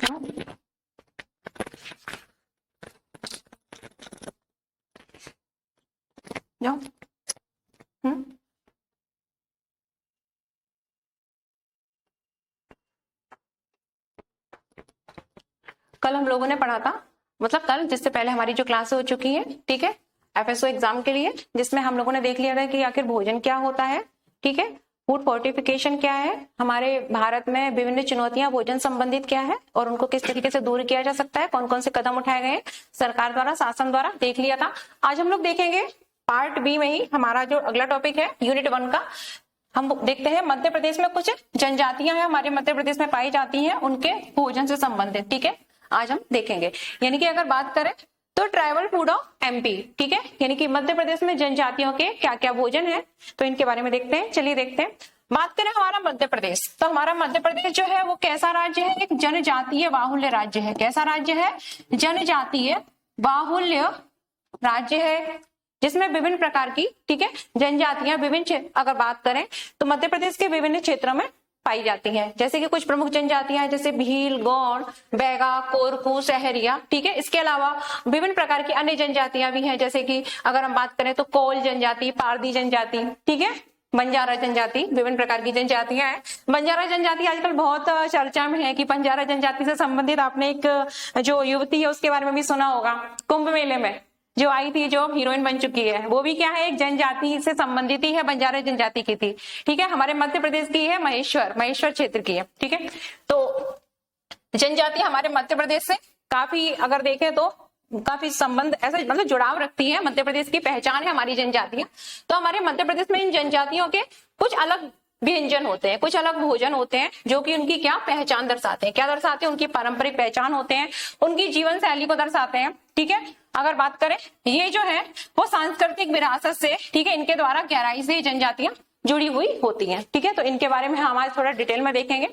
जाओ। कल हम लोगों ने पढ़ा था, मतलब कल जिससे पहले हमारी जो क्लास हो चुकी है, ठीक है, एफएसओ एग्जाम के लिए, जिसमें हम लोगों ने देख लिया था कि आखिर भोजन क्या होता है, ठीक है, फूड फोर्टिफिकेशन क्या है, हमारे भारत में विभिन्न चुनौतियां भोजन संबंधित क्या है और उनको किस तरीके से दूर किया जा सकता है, कौन कौन से कदम उठाए गए सरकार द्वारा, शासन द्वारा, देख लिया था। आज हम लोग देखेंगे पार्ट बी में ही हमारा जो अगला टॉपिक है यूनिट 1 का। हम देखते हैं मध्य प्रदेश में कुछ जनजातियां हैं हमारे मध्य प्रदेश में पाई जाती हैं, उनके भोजन से संबंधित, ठीक है, आज हम देखेंगे। यानी कि अगर बात करें तो ट्राइबल फूड ऑफ एमपी, ठीक है, यानी कि मध्य प्रदेश में जनजातियों के क्या क्या भोजन है, तो इनके बारे में देखते हैं। चलिए देखते हैं। बात करें हमारा मध्य प्रदेश, तो हमारा मध्य प्रदेश जो है वो कैसा राज्य है, एक जनजातीय बाहुल्य राज्य है। कैसा राज्य है, जनजातीय बाहुल्य राज्य है, जिसमें विभिन्न प्रकार की, ठीक है, जनजातियां विभिन्न, अगर बात करें तो मध्य प्रदेश के विभिन्न क्षेत्रों में पाई जाती हैं। जैसे कि कुछ प्रमुख जनजातियां हैं जैसे भील, गौड़, बैगा, कोरकू, सहरिया, ठीक है। इसके अलावा विभिन्न प्रकार की अन्य जनजातियां भी हैं, जैसे कि अगर हम बात करें तो कोल जनजाति, पारदी जनजाति, ठीक है, बंजारा जनजाति, विभिन्न प्रकार की जनजातियां हैं। बंजारा जनजाति आजकल बहुत चर्चा में है कि बंजारा जनजाति से संबंधित आपने एक जो युवती है उसके बारे में भी सुना होगा, कुंभ मेले में जो आई थी, जो हीरोइन बन चुकी है, वो भी क्या है, एक जनजाति से संबंधित ही है, बंजारा जनजाति की थी, ठीक है, हमारे मध्य प्रदेश की है, महेश्वर क्षेत्र की है, ठीक है। तो जनजाति हमारे मध्य प्रदेश से काफी, अगर देखें तो काफी संबंध, ऐसा मतलब जुड़ाव रखती है, मध्य प्रदेश की पहचान है हमारी जनजातियां। तो हमारे मध्य प्रदेश में इन जनजातियों के कुछ अलग व्यंजन होते हैं, कुछ अलग भोजन होते हैं, जो कि उनकी क्या पहचान दर्शाते हैं, क्या दर्शाते हैं, उनकी पारंपरिक पहचान होते हैं, उनकी जीवन शैली को दर्शाते हैं, ठीक है। अगर बात करें, ये जो है वो सांस्कृतिक विरासत से, ठीक है, इनके द्वारा गहराई से जनजातियां जुड़ी हुई होती हैं, ठीक है। तो इनके बारे में हम आज थोड़ा डिटेल में देखेंगे।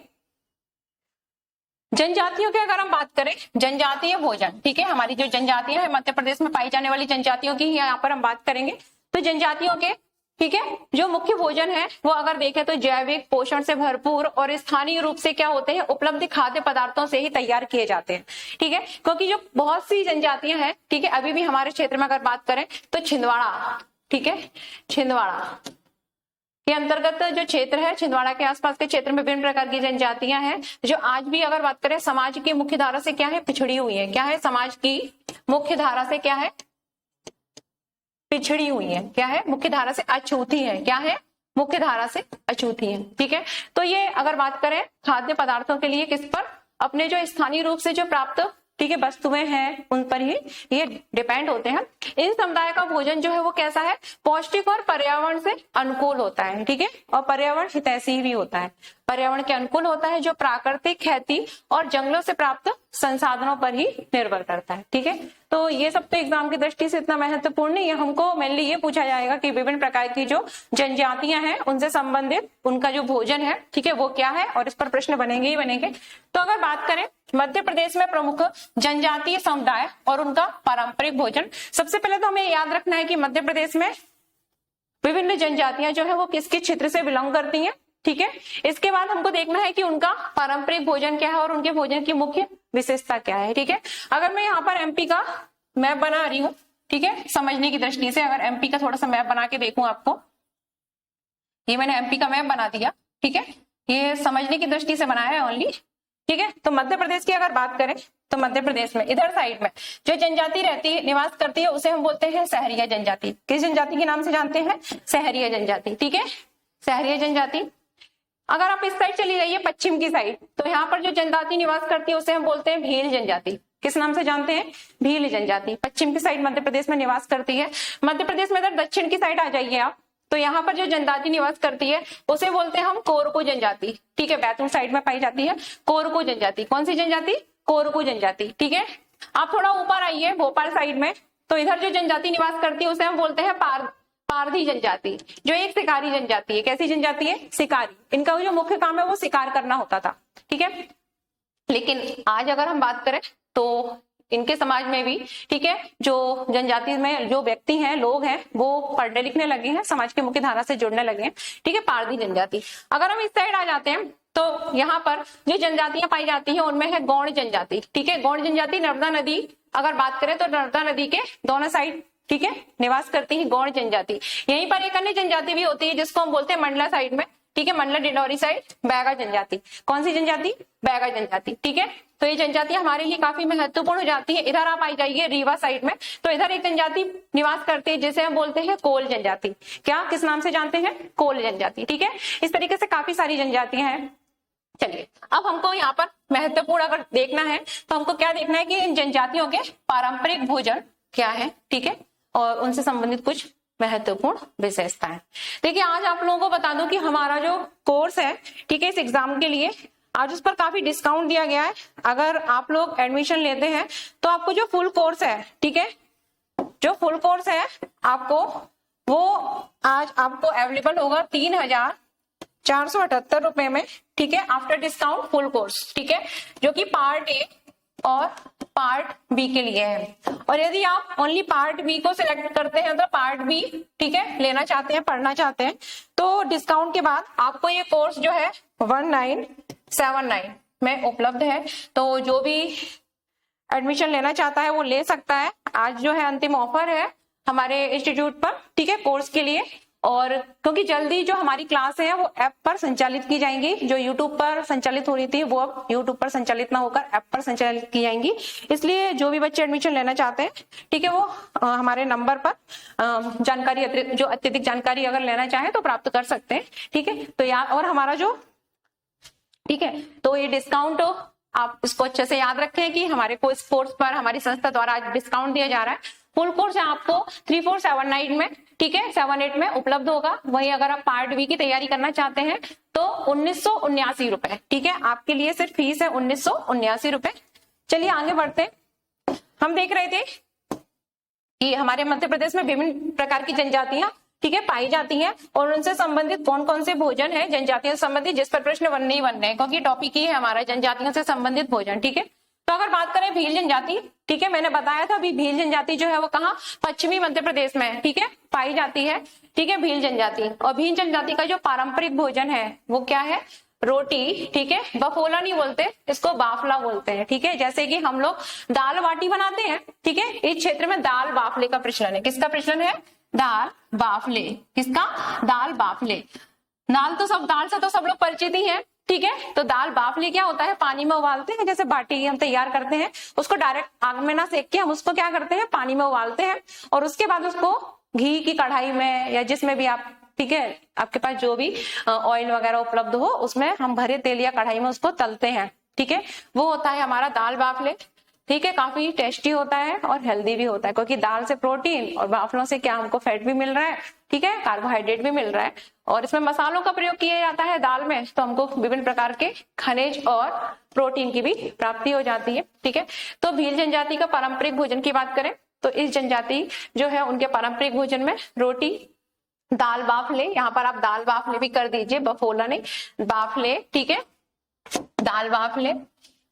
जनजातियों की अगर हम बात करें, जनजातीय भोजन, ठीक है, हमारी जो जनजातियां हैं मध्य प्रदेश में पाई जाने वाली जनजातियों की यहाँ पर हम बात करेंगे। तो जनजातियों के, ठीक है, जो मुख्य भोजन है वो अगर देखें तो जैविक, पोषण से भरपूर और स्थानीय रूप से क्या होते हैं, उपलब्ध खाद्य पदार्थों से ही तैयार किए जाते हैं, ठीक है। क्योंकि जो बहुत सी जनजातियां हैं, ठीक है, अभी भी हमारे क्षेत्र में अगर बात करें तो छिंदवाड़ा, ठीक है, छिंदवाड़ा के अंतर्गत जो क्षेत्र है, छिंदवाड़ा के आसपास के क्षेत्र में विभिन्न प्रकार की जनजातियां हैं, जो आज भी अगर बात करें समाज की मुख्य धारा से क्या है, पिछड़ी हुई है। क्या है, समाज की मुख्य धारा से क्या है, पिछड़ी हुई है। क्या है, मुख्य धारा से अछूती है। क्या है, मुख्य धारा से अछूती है, ठीक है। तो ये अगर बात करें खाद्य पदार्थों के लिए किस पर, अपने जो स्थानीय रूप से जो प्राप्त, ठीक है, वस्तुएं हैं उन पर ही ये डिपेंड होते हैं। इन समुदाय का भोजन जो है वो कैसा है, पौष्टिक और पर्यावरण से अनुकूल होता है, ठीक है, और पर्यावरण हितैषी भी होता है, पर्यावरण के अनुकूल होता है, जो प्राकृतिक खेती और जंगलों से प्राप्त संसाधनों पर ही निर्भर करता है, ठीक है। तो ये सब तो एग्जाम की दृष्टि से इतना महत्वपूर्ण नहीं है, हमको मेनली ये पूछा जाएगा कि विभिन्न प्रकार की जो जनजातियां हैं उनसे संबंधित उनका जो भोजन है, ठीक है, वो क्या है, और इस पर प्रश्न बनेंगे ही बनेंगे। तो अगर बात करें मध्य प्रदेश में प्रमुख जनजातीय समुदाय और उनका पारंपरिक भोजन, सबसे पहले तो हमें याद रखना है कि मध्य प्रदेश में विभिन्न जनजातियां जो है वो किस किस क्षेत्र से बिलोंग करती हैं, ठीक है। इसके बाद हमको देखना है कि उनका पारंपरिक भोजन क्या है और उनके भोजन की मुख्य विशेषता क्या है, ठीक है। अगर मैं यहाँ पर एमपी का मैप बना रही हूँ, ठीक है, समझने की दृष्टि से, अगर एमपी का थोड़ा सा मैप बना के देखूं आपको, ये मैंने एमपी का मैप बना दिया, ठीक है, ये समझने की दृष्टि से बनाया है ओनली, ठीक है। तो मध्य प्रदेश की अगर बात करें तो मध्य प्रदेश में इधर साइड में जो जनजाति रहती है, निवास करती है, उसे हम बोलते हैं सहरिया जनजाति। किस जनजाति के नाम से जानते हैं, सहरिया जनजाति, ठीक है, सहरिया जनजाति। अगर आप इस साइड चली जाइए पश्चिम की साइड, तो यहाँ पर जो जनजाति निवास करती है उसे हम बोलते हैं भील जनजाति। किस नाम से जानते हैं, भील जनजाति। पश्चिम की साइड मध्य प्रदेश में निवास करती है। मध्य प्रदेश में अगर दक्षिण की साइड आ जाइए आप, तो यहाँ पर जो जनजाति निवास करती है उसे बोलते हैं हम कोरकू जनजाति, ठीक है, बैतूल साइड में पाई जाती है कोरकू जनजाति। कौन सी जनजाति, कोरकू जनजाति, ठीक है। आप थोड़ा ऊपर आइए भोपाल साइड में, तो इधर जो जनजाति निवास करती है उसे हम बोलते हैं पारधी जनजाति, जो एक शिकारी जनजाति है। कैसी जनजाति है, शिकारी। इनका जो मुख्य काम है वो शिकार करना होता था, ठीक है। लेकिन आज अगर हम बात करें तो इनके समाज में भी, ठीक है, जो जनजाति में जो व्यक्ति हैं, लोग हैं, वो पढ़ने लिखने लगे हैं, समाज की मुख्य धारा से जुड़ने लगे हैं, ठीक है, पारधी जनजाति। अगर हम इस साइड आ जाते हैं तो यहाँ पर जो जनजातियां पाई जाती हैं उनमें है गौड़ जनजाति, ठीक है। गौड़ जनजाति नर्मदा नदी अगर बात करें तो नर्मदा नदी के दोनों साइड, ठीक है, निवास करती है गौड़ जनजाति। यहीं पर एक अन्य जनजाति भी होती है जिसको हम बोलते हैं मंडला साइड में, ठीक है, मंडला डिंडौरी साइड बैगा जनजाति। कौन सी जनजाति? बैगा जनजाति, ठीक है। तो ये जनजाति हमारे लिए काफी महत्वपूर्ण हो जाती है। इधर आप आई जाइए रीवा साइड में, तो इधर एक जनजाति निवास करती है जिसे हम बोलते हैं कोल जनजाति। क्या, किस नाम से जानते हैं? कोल जनजाति, ठीक है। इस तरीके से काफी सारी जनजातियां हैं। चलिए अब हमको यहाँ पर महत्वपूर्ण अगर देखना है तो हमको क्या देखना है कि इन जनजातियों के पारंपरिक भोजन क्या है, ठीक है, और उनसे संबंधित कुछ महत्वपूर्ण विशेषताएं। देखिए आज आप लोगों को बता दूं कि हमारा जो कोर्स है, ठीक है, इस एग्जाम के लिए आज उस पर काफी डिस्काउंट दिया गया है। अगर आप लोग एडमिशन लेते हैं तो आपको जो फुल कोर्स है, ठीक है, जो फुल कोर्स है आपको वो आज आपको अवेलेबल होगा 3,478 रुपए में, ठीक है, आफ्टर डिस्काउंट फुल कोर्स, ठीक है, जो कि पार्ट ए और पार्ट बी के लिए है। और यदि आप ओनली पार्ट बी को सिलेक्ट करते हैं तो पार्ट बी, ठीक है, लेना चाहते हैं, पढ़ना चाहते हैं, तो डिस्काउंट के बाद आपको ये कोर्स जो है 1979 में उपलब्ध है। तो जो भी एडमिशन लेना चाहता है वो ले सकता है। आज जो है अंतिम ऑफर है हमारे इंस्टीट्यूट पर, ठीक है, कोर्स के लिए। और क्योंकि जल्दी जो हमारी क्लास है वो ऐप पर संचालित की जाएंगी, जो यूट्यूब पर संचालित हो रही थी वो अब यूट्यूब पर संचालित ना होकर ऐप पर संचालित की जाएंगी। इसलिए जो भी बच्चे एडमिशन लेना चाहते हैं, ठीक है, वो हमारे नंबर पर जानकारी, जो अत्यधिक जानकारी अगर लेना चाहे तो प्राप्त कर सकते हैं, ठीक है। तो याद, और हमारा जो, ठीक है, तो ये डिस्काउंट आप इसको अच्छे से याद रखें कि हमारे को इस कोर्स पर हमारी संस्था द्वारा आज डिस्काउंट दिया जा रहा है। फुल कोर्स है आपको 3479 में, ठीक है, 78 में उपलब्ध होगा। वही अगर आप पार्ट बी की तैयारी करना चाहते हैं तो 1979 रुपए, ठीक है, आपके लिए सिर्फ फीस है 1979 रुपए। चलिए आगे बढ़ते। हम देख रहे थे कि हमारे मध्य प्रदेश में विभिन्न प्रकार की जनजातियां, ठीक है, पाई जाती हैं और उनसे संबंधित कौन कौन से भोजन है जनजातियों से संबंधित, जिस पर प्रश्न बनने ही बनने हैं, क्योंकि टॉपिक ही है हमारा जनजातियों से संबंधित भोजन, ठीक है। तो अगर बात करें भील जनजाति, ठीक है, मैंने बताया था अभी भील जनजाति जो है वो कहाँ, पश्चिमी मध्य प्रदेश में, ठीक है, पाई जाती है, ठीक है, भील जनजाति। और भील जनजाति का जो पारंपरिक भोजन है वो क्या है? रोटी, ठीक है, बफोला नहीं बोलते, इसको बाफला बोलते हैं, ठीक है। जैसे कि हम लोग दाल बाटी बनाते हैं, ठीक है, इस क्षेत्र में दाल बाफले का प्रचलन है। किसका प्रचलन है? दाल बाफले। किसका? दाल बाफले। दाल से तो सब लोग परिचित ही हैं, ठीक है। तो दाल बाफले क्या होता है? पानी में उबालते हैं, जैसे बाटी हम तैयार करते हैं, उसको डायरेक्ट आग में ना सेक के हम उसको क्या करते हैं, पानी में उबालते हैं और उसके बाद उसको घी की कढ़ाई में या जिसमें भी आप, ठीक है, आपके पास जो भी ऑयल वगैरह उपलब्ध हो उसमें हम भरे तेल या कढ़ाई में उसको तलते हैं, ठीक है। वो होता है हमारा दाल बाफले, ठीक है। काफी टेस्टी होता है और हेल्दी भी होता है, क्योंकि दाल से प्रोटीन और बाफलों से क्या हमको फैट भी मिल रहा है, ठीक है, कार्बोहाइड्रेट भी मिल रहा है और इसमें मसालों का प्रयोग किया जाता है दाल में, तो हमको विभिन्न प्रकार के खनिज और प्रोटीन की भी प्राप्ति हो जाती है, ठीक है। तो भील जनजाति का पारंपरिक भोजन की बात करें तो इस जनजाति जो है उनके पारंपरिक भोजन में रोटी, दाल बाफले, यहाँ पर आप दाल बाफले भी कर दीजिए, बफोला नहीं, बाफले, ठीक है, दाल बाफले।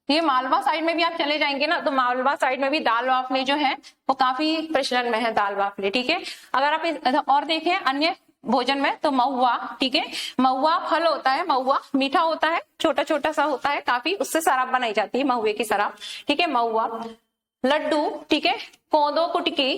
ये मालवा साइड में भी आप चले जाएंगे ना तो मालवा साइड में भी दाल बाफले जो है वो काफी प्रचलन में है, दाल बाफले, ठीक है। अगर आप और देखें अन्य भोजन में तो महुआ, ठीक है, महुआ फल होता है, महुआ मीठा होता है, छोटा छोटा सा होता है काफी, उससे शराब बनाई जाती है, महुए की शराब, ठीक है, महुआ। लड्डू, ठीक है, कोदो कुटकी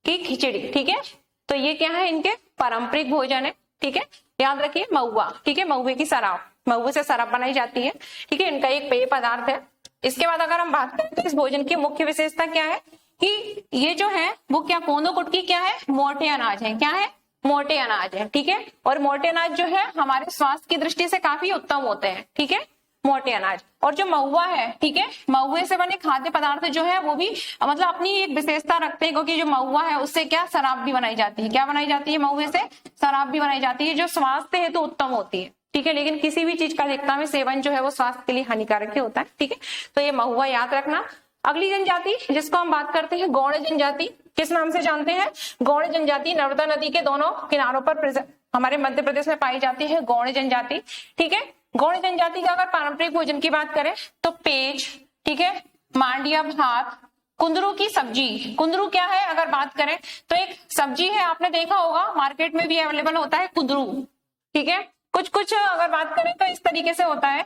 की खिचड़ी, ठीक है। तो ये क्या है? इनके पारंपरिक भोजन है, ठीक है, याद रखिए। महुआ, ठीक है, महुए की शराब, महुए से शराब बनाई जाती है, ठीक है, इनका एक पेय पदार्थ है। इसके बाद अगर हम बात करें तो इस भोजन की मुख्य विशेषता क्या है कि ये जो है वो क्या, कोदो कुटकी क्या है? मोटे अनाज है। क्या है? मोटे अनाज है, ठीक है। और मोटे अनाज जो है हमारे स्वास्थ्य की दृष्टि से काफी उत्तम होते हैं, ठीक है, मोटे अनाज। और जो महुआ है, ठीक है, महुए से बने खाद्य पदार्थ जो है वो भी मतलब अपनी एक विशेषता रखते हैं, क्योंकि जो महुआ है उससे क्या, शराब भी बनाई जाती है। क्या बनाई जाती है? महुए से शराब भी बनाई जाती है, जो स्वास्थ्य हेतु उत्तम होती है, ठीक है। लेकिन किसी भी चीज का अधिकता में सेवन जो है वो स्वास्थ्य के लिए हानिकारक ही होता है, ठीक है। तो ये महुआ याद रखना। अगली जनजाति जिसको हम बात करते हैं गौड़ जनजाति, किस नाम से जानते हैं? गौड़ जनजाति नर्मदा नदी के दोनों किनारों पर हमारे मध्य प्रदेश में पाई जाती है गौड़ जनजाति, ठीक है। गौड़ जनजाति का अगर पारंपरिक भोजन की बात करें तो पेज, ठीक है, मांडिया भात, कुंदरू की सब्जी। कुंदरू क्या है अगर बात करें तो एक सब्जी है, आपने देखा होगा मार्केट में भी अवेलेबल होता है कुंदरू, ठीक है। कुछ कुछ अगर बात करें तो इस तरीके से होता है,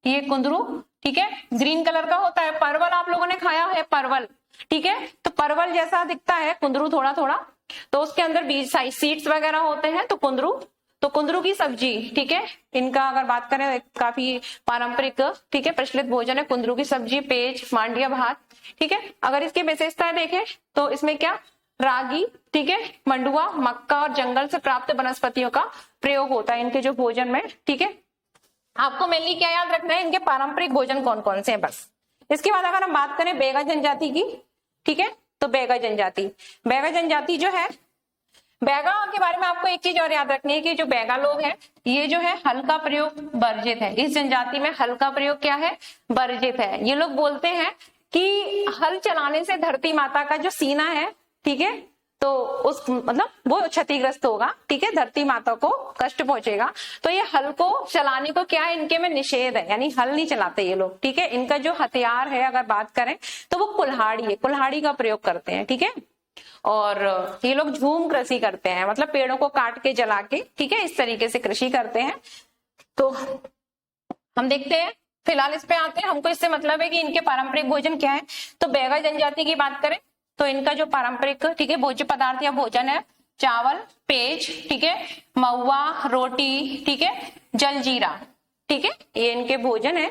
ये कुंदरू, ठीक है, ग्रीन कलर का होता है। परवल आप लोगों ने खाया है, परवल, ठीक है, तो परवल जैसा दिखता है कुंदरू थोड़ा थोड़ा, तो उसके अंदर बीज सीड्स वगैरह होते हैं, तो कुंदरू की सब्जी, ठीक है, इनका अगर बात करें काफी पारंपरिक, ठीक है, प्रचलित भोजन है कुंदरू की सब्जी, पेज, मांडिया भात, ठीक है। अगर इसकी विशेषताएं देखें तो इसमें क्या, रागी, ठीक है, मंडुआ, मक्का और जंगल से प्राप्त वनस्पतियों का प्रयोग होता है इनके जो भोजन में, ठीक है। आपको मेनली क्या याद रखना है, इनके पारंपरिक भोजन कौन कौन से हैं, बस। इसके बाद अगर हम बात करें बेगा जनजाति की, ठीक है, तो बेगा जनजाति जो है, बैगा के बारे में आपको एक चीज और याद रखनी है कि जो बैगा लोग हैं, ये जो है हल का प्रयोग वर्जित है। इस जनजाति में हल का प्रयोग क्या है, वर्जित है। ये लोग बोलते हैं कि हल चलाने से धरती माता का जो सीना है, ठीक है, तो उस मतलब वो क्षतिग्रस्त होगा, ठीक है, धरती माता को कष्ट पहुंचेगा। तो ये हल को चलाने को क्या है, इनके में निषेध है, यानी हल नहीं चलाते ये लोग, ठीक है। इनका जो हथियार है अगर बात करें तो वो कुल्हाड़ी है, कुल्हाड़ी का प्रयोग करते हैं, ठीक है। और ये लोग झूम कृषि करते हैं, मतलब पेड़ों को काट के जला के, ठीक है, इस तरीके से कृषि करते हैं। तो हम देखते हैं, फिलहाल इस पे आते हैं, हमको इससे मतलब है कि इनके पारंपरिक भोजन क्या है। तो बैगा जनजाति की बात करें तो इनका जो पारंपरिक, ठीक है, भोज्य पदार्थ या भोजन है, चावल, पेज, ठीक है, महुआ, रोटी, ठीक है, जलजीरा, ठीक है, ये इनके भोजन है।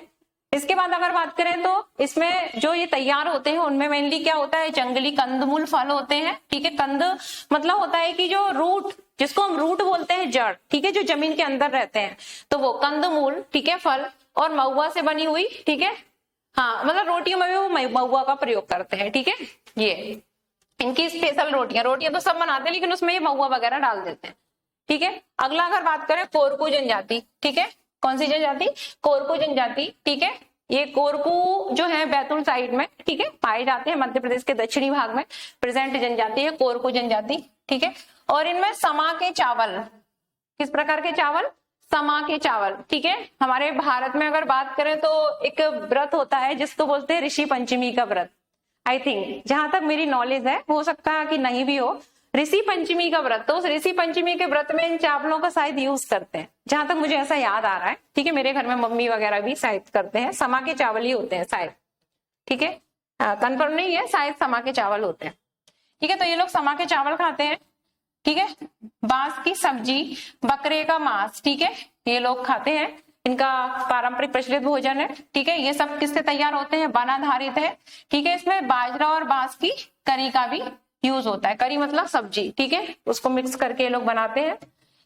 इसके बाद अगर बात करें तो इसमें जो ये तैयार होते हैं उनमें मेनली क्या होता है, जंगली कंदमूल फल होते हैं, ठीक है। कंद मतलब होता है कि जो रूट, जिसको हम रूट बोलते हैं, जड़, ठीक है, जो जमीन के अंदर रहते हैं, तो वो कंदमूल, ठीक है, फल, और महुआ से बनी हुई, ठीक है, हाँ, मतलब रोटियों में भी वो महुआ का प्रयोग करते हैं, ठीक है। ये इनकी स्पेशल रोटियां तो सब बनाते हैं, लेकिन उसमें ये महुआ वगैरह डाल देते हैं, ठीक है। अगला अगर बात करें कोरकू जनजाति, ठीक है, कौन सी जनजाति, कोरकू जनजाति, ठीक है। ये कोरकू जो है बैतूल साइड में, ठीक है, पाए जाते हैं, मध्य प्रदेश के दक्षिणी भाग में प्रेजेंट जनजाति है कोरकू जनजाति, ठीक है। और इनमें समा के चावल, किस प्रकार के चावल, समा के चावल, ठीक है। हमारे भारत में अगर बात करें तो एक व्रत होता है जिसको बोलते हैं ऋषि पंचमी का व्रत, आई थिंक, जहां तक मेरी नॉलेज है, हो सकता है कि नहीं भी हो, ऋषि पंचमी का व्रत। तो उस ऋषि पंचमी के व्रत में इन चावलों का शायद यूज करते हैं, जहां तक मुझे ऐसा याद आ रहा है, ठीक है। मेरे घर में मम्मी वगैरह भी शायद करते हैं, समा के चावल ही होते हैं शायद, ठीक है, कंफर्म नहीं है, शायद समा के चावल होते हैं, ठीक है। तो ये लोग समा के चावल खाते हैं, ठीक है। बांस की सब्जी, बकरे का मांस, ठीक है, ये लोग खाते हैं, इनका पारंपरिक प्रचलित भोजन है, ठीक है। ये सब किससे तैयार होते हैं, वन आधारित है, ठीक है। इसमें बाजरा और बांस की करी का भी यूज होता है, करी मतलब सब्जी, ठीक है, उसको मिक्स करके ये लोग बनाते हैं।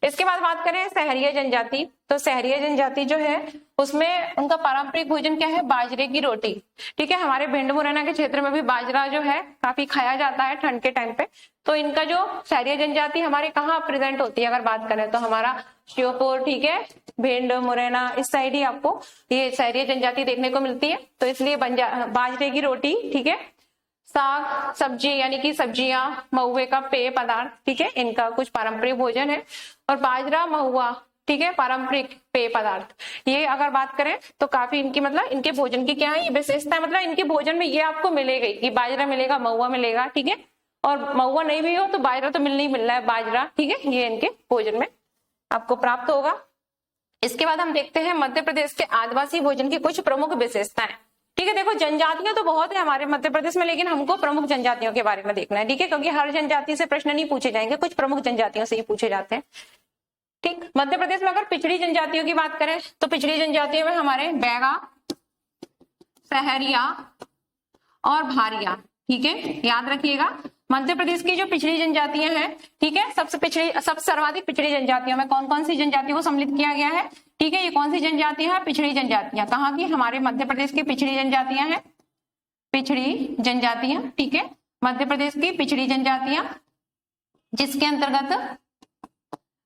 इसके बाद बात करें सहरिया जनजाति, तो सहरिया जनजाति जो है उसमें उनका पारंपरिक भोजन क्या है, बाजरे की रोटी, ठीक है। हमारे भिंड मुरैना के क्षेत्र में भी बाजरा जो है काफी खाया जाता है ठंड के टाइम पे। तो इनका जो सहरिया जनजाति हमारे कहाँ प्रेजेंट होती है, अगर बात करें तो हमारा श्योपुर, ठीक है, भिंड मुरैना इस साइड ही आपको ये सहरिया जनजाति देखने को मिलती है। तो इसलिए बाजरे की रोटी, ठीक है, साग सब्जी यानी कि सब्जियां, महुए का पेय पदार्थ, ठीक है, इनका कुछ पारंपरिक भोजन है। और बाजरा, महुआ, ठीक है, पारंपरिक पेय पदार्थ। ये अगर बात करें तो काफी इनकी मतलब इनके भोजन की क्या है, ये विशेषता, मतलब इनके भोजन में ये आपको मिलेगी कि बाजरा मिलेगा, महुआ मिलेगा, ठीक है। और महुआ नहीं भी हो तो बाजरा तो मिल रहा है, बाजरा, ठीक है, ये इनके भोजन में आपको प्राप्त होगा। इसके बाद हम देखते हैं मध्य प्रदेश के आदिवासी भोजन की कुछ प्रमुख विशेषताएं, ठीक है। देखो जनजातियां तो बहुत है हमारे मध्य प्रदेश में, लेकिन हमको प्रमुख जनजातियों के बारे में देखना है, ठीक है, क्योंकि हर जनजाति से प्रश्न नहीं पूछे जाएंगे, कुछ प्रमुख जनजातियों से ही पूछे जाते हैं, ठीक। मध्य प्रदेश में अगर पिछड़ी जनजातियों की बात करें तो पिछड़ी जनजातियों में हमारे बैगा, सहरिया और भारिया, ठीक है, याद रखिएगा। मध्य प्रदेश की जो पिछड़ी जनजातियां हैं, ठीक है, सबसे सर्वाधिक पिछड़ी जनजातियों में कौन कौन सी जनजातियों को सम्मिलित किया गया है, ठीक है। ये कौन सी जनजातियां हैं, पिछड़ी जनजातियां, कहाँ की, हमारे मध्य प्रदेश की पिछड़ी जनजातियां हैं, पिछड़ी जनजातियां, ठीक है, मध्य प्रदेश की पिछड़ी जनजातियां, जिसके अंतर्गत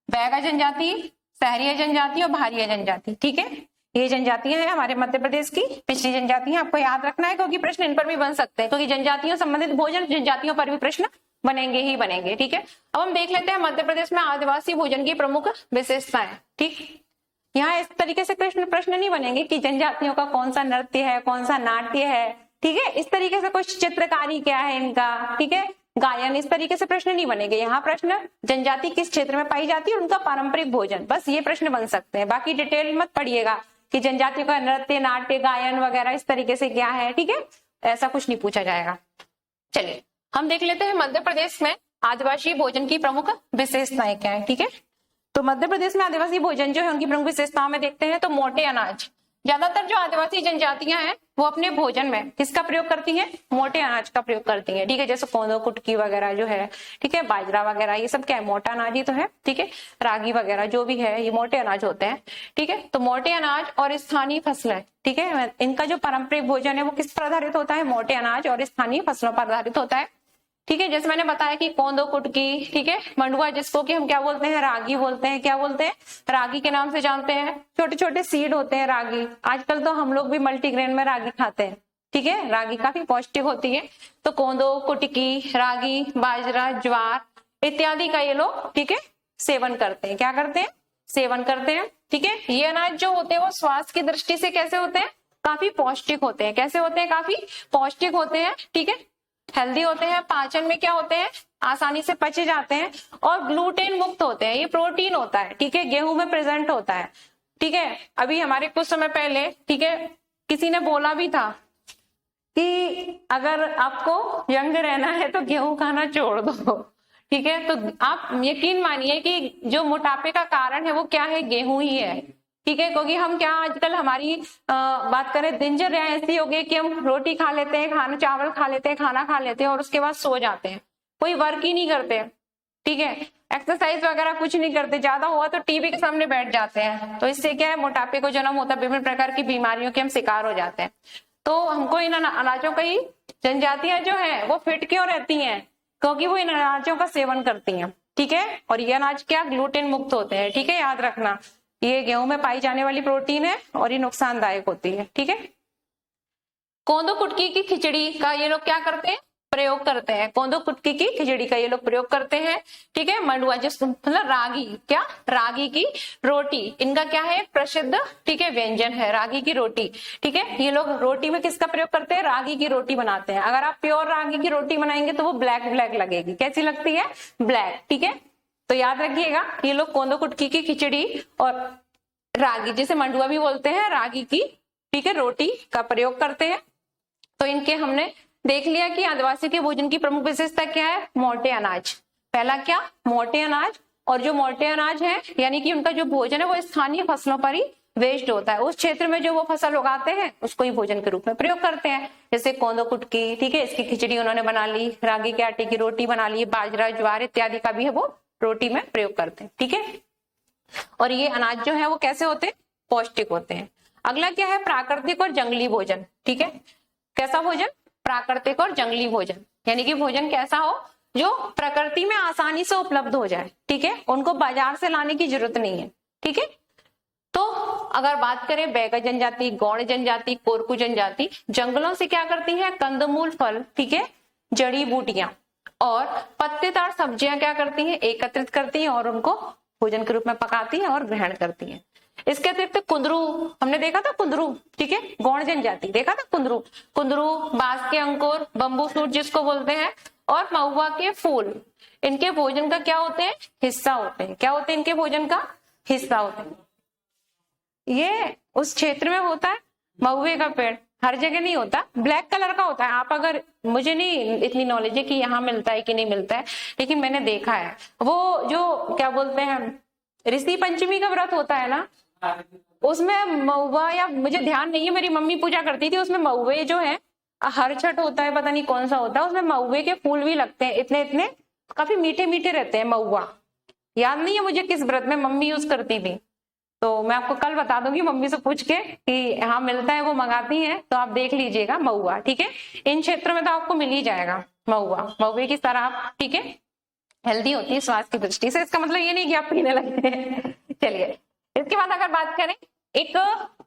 बैगा जनजाति, सहरिया जनजाति और भारिया जनजाति, ठीक है, ये जनजातियां हैं हमारे मध्य प्रदेश की पिछड़ी जनजातियां। आपको याद रखना है क्योंकि प्रश्न इन पर भी बन सकते हैं, क्योंकि जनजातियों संबंधित भोजन जनजातियों पर भी प्रश्न बनेंगे ही बनेंगे, ठीक है। अब हम देख लेते हैं मध्य प्रदेश में आदिवासी भोजन की प्रमुख विशेषताएं, ठीक। यहाँ इस तरीके से प्रश्न नहीं बनेंगे कि जनजातियों का कौन सा नृत्य है, कौन सा नाट्य है, ठीक है, इस तरीके से कुछ चित्रकारी क्या है इनका, ठीक है, गायन, इस तरीके से प्रश्न नहीं बनेंगे। यहाँ प्रश्न जनजाति किस क्षेत्र में पाई जाती है और उनका पारंपरिक भोजन, बस ये प्रश्न बन सकते हैं। बाकी डिटेल मत पढ़िएगा कि जनजाति का नृत्य, नाट्य, गायन वगैरह इस तरीके से क्या है, ठीक है, ऐसा कुछ नहीं पूछा जाएगा। चलिए हम देख लेते हैं मध्य प्रदेश में आदिवासी भोजन की प्रमुख विशेषताएं क्या है। ठीक है, तो मध्य प्रदेश में आदिवासी भोजन जो है उनकी प्रमुख विशेषताओं में देखते हैं तो मोटे अनाज, ज्यादातर जो आदिवासी जनजातियां हैं वो अपने भोजन में किसका प्रयोग करती हैं, मोटे अनाज का प्रयोग करती हैं। ठीक है, जैसे कोंदो, कुटकी वगैरह जो है, ठीक है, बाजरा वगैरह, ये सब क्या है, मोटा अनाज ही तो है। ठीक है, रागी वगैरह जो भी है ये मोटे अनाज होते हैं। ठीक है, तो मोटे अनाज और स्थानीय फसलें, ठीक है, इनका जो पारंपरिक भोजन है वो किस पर आधारित होता है, मोटे अनाज और स्थानीय फसलों पर आधारित होता है। ठीक है, जैसे मैंने बताया कि कोंदो, कुटकी, ठीक है, मंडुआ जिसको कि हम क्या बोलते हैं, रागी बोलते हैं। क्या बोलते हैं, रागी के नाम से जानते हैं। छोटे छोटे सीड होते हैं रागी, आजकल तो हम लोग भी मल्टीग्रेन में रागी खाते हैं। ठीक है, रागी काफी पौष्टिक होती है। तो कोंदो, कुटकी, रागी, बाजरा, ज्वार इत्यादि का ये लोग, ठीक है, सेवन करते हैं। क्या करते हैं, सेवन करते हैं। ठीक है, ये अनाज जो होते हैं वो स्वास्थ्य की दृष्टि से कैसे होते हैं, काफी पौष्टिक होते हैं। कैसे होते हैं, काफी पौष्टिक होते हैं। ठीक है, हेल्दी होते हैं, पाचन में क्या होते हैं, आसानी से पचे जाते हैं और ग्लूटेन मुक्त होते हैं। ये प्रोटीन होता है, ठीक है, गेहूं में प्रेजेंट होता है। ठीक है, अभी हमारे कुछ समय पहले, ठीक है, किसी ने बोला भी था कि अगर आपको यंग रहना है तो गेहूं खाना छोड़ दो। ठीक है, तो आप यकीन मानिए कि जो मोटापे का कारण है वो क्या है, गेहूं ही है। ठीक है, क्योंकि हम क्या आजकल हमारी बात करें, दिनचर्या ऐसी हो गई कि हम रोटी खा लेते हैं, खाना चावल खा लेते हैं, खाना खा लेते हैं और उसके बाद सो जाते हैं, कोई वर्क ही नहीं करते। ठीक है, एक्सरसाइज वगैरह कुछ नहीं करते, ज्यादा हुआ तो टीवी के सामने बैठ जाते हैं। तो इससे क्या है, मोटापे को जन्म होता है, विभिन्न प्रकार की बीमारियों के हम शिकार हो जाते हैं। तो हमको इन अनाजों का ही, जनजातियां जो है वो फिट क्यों रहती हैं, क्योंकि वो इन अनाजों का सेवन करती हैं। ठीक है, और ये अनाज क्या, ग्लूटेन मुक्त होते हैं। ठीक है, याद रखना, ये गेहूं में पाई जाने वाली प्रोटीन है और ये नुकसानदायक होती है। ठीक है, कोंदो कुटकी की खिचड़ी का ये लोग क्या करते हैं, प्रयोग करते हैं। कोंदो कुटकी की खिचड़ी का ये लोग प्रयोग करते हैं। ठीक है, मंडुआ जिस मतलब रागी, क्या, रागी की रोटी, इनका क्या है, प्रसिद्ध, ठीक है, व्यंजन है रागी की रोटी। ठीक है, ये लोग रोटी में किसका प्रयोग करते हैं, रागी की रोटी बनाते हैं। अगर आप प्योर रागी की रोटी बनाएंगे तो वो ब्लैक ब्लैक लगेगी। कैसी लगती है, ब्लैक। ठीक है, तो याद रखिएगा, ये लोग कोंदो कुटकी की खिचड़ी और रागी, जिसे मंडुआ भी बोलते हैं, रागी की, ठीक है, रोटी का प्रयोग करते हैं। तो इनके हमने देख लिया कि आदिवासी के भोजन की प्रमुख विशेषता क्या है, मोटे अनाज। पहला क्या, मोटे अनाज, और जो मोटे अनाज है यानी कि उनका जो भोजन है वो स्थानीय फसलों पर ही बेस्ड होता है। उस क्षेत्र में जो वो फसल उगाते हैं उसको ही भोजन के रूप में प्रयोग करते हैं। जैसे कोंदो कुटकी, ठीक है, इसकी खिचड़ी उन्होंने बना ली, रागी के आटे की रोटी बना ली, बाजरा, ज्वार इत्यादि का भी है वो रोटी में प्रयोग करते हैं। ठीक है, और ये अनाज जो है वो कैसे होते हैं, पौष्टिक होते हैं। अगला क्या है, प्राकृतिक और जंगली भोजन। ठीक है, कैसा भोजन, प्राकृतिक और जंगली भोजन, यानी कि भोजन कैसा हो जो प्रकृति में आसानी से उपलब्ध हो जाए। ठीक है, उनको बाजार से लाने की जरूरत नहीं है। ठीक है, तो अगर बात करें बैगा जनजाति, गौड़ जनजाति, कोरकू जनजाति जंगलों से क्या करती है, कंदमूल, फल, ठीक है, जड़ी बूटियां और पत्तेदार सब्जियां क्या करती हैं, एकत्रित करती हैं और उनको भोजन के रूप में पकाती हैं और ग्रहण करती हैं। इसके अतिरिक्त कुंदरू, हमने देखा था कुंदरू, ठीक है, गौड़ जनजाति देखा था कुंदरू, कुंदरू, बांस के अंकुर, बम्बू सूट जिसको बोलते हैं, और महुआ के फूल, इनके भोजन का क्या होते हैं, हिस्सा होते हैं। क्या होते हैं, इनके भोजन का हिस्सा होते हैं। ये उस क्षेत्र में होता है, महुए का पेड़ हर जगह नहीं होता, ब्लैक कलर का होता है। आप अगर, मुझे नहीं इतनी नॉलेज है कि यहाँ मिलता है कि नहीं मिलता है, लेकिन मैंने देखा है। वो जो क्या बोलते हैं, ऋषि पंचमी का व्रत होता है ना, उसमें महुआ, या मुझे ध्यान नहीं है, मेरी मम्मी पूजा करती थी, उसमें महुए जो है, हर छठ होता है, पता नहीं कौन सा होता है, उसमें महुए के फूल भी लगते हैं, इतने इतने, काफी मीठे मीठे रहते हैं महुआ। याद नहीं है मुझे किस व्रत में मम्मी यूज करती थी, तो मैं आपको कल बता दूंगी मम्मी से पूछ के कि हाँ मिलता है, वो मंगाती हैं, तो आप देख लीजिएगा महुआ। ठीक है, इन क्षेत्रों में तो आपको मिल ही जाएगा महुआ, महुए की तरह। ठीक है, हेल्दी होती है स्वास्थ्य की दृष्टि से, इसका मतलब ये नहीं कि आप पीने लगते हैं। चलिए, इसके बाद अगर बात करें, एक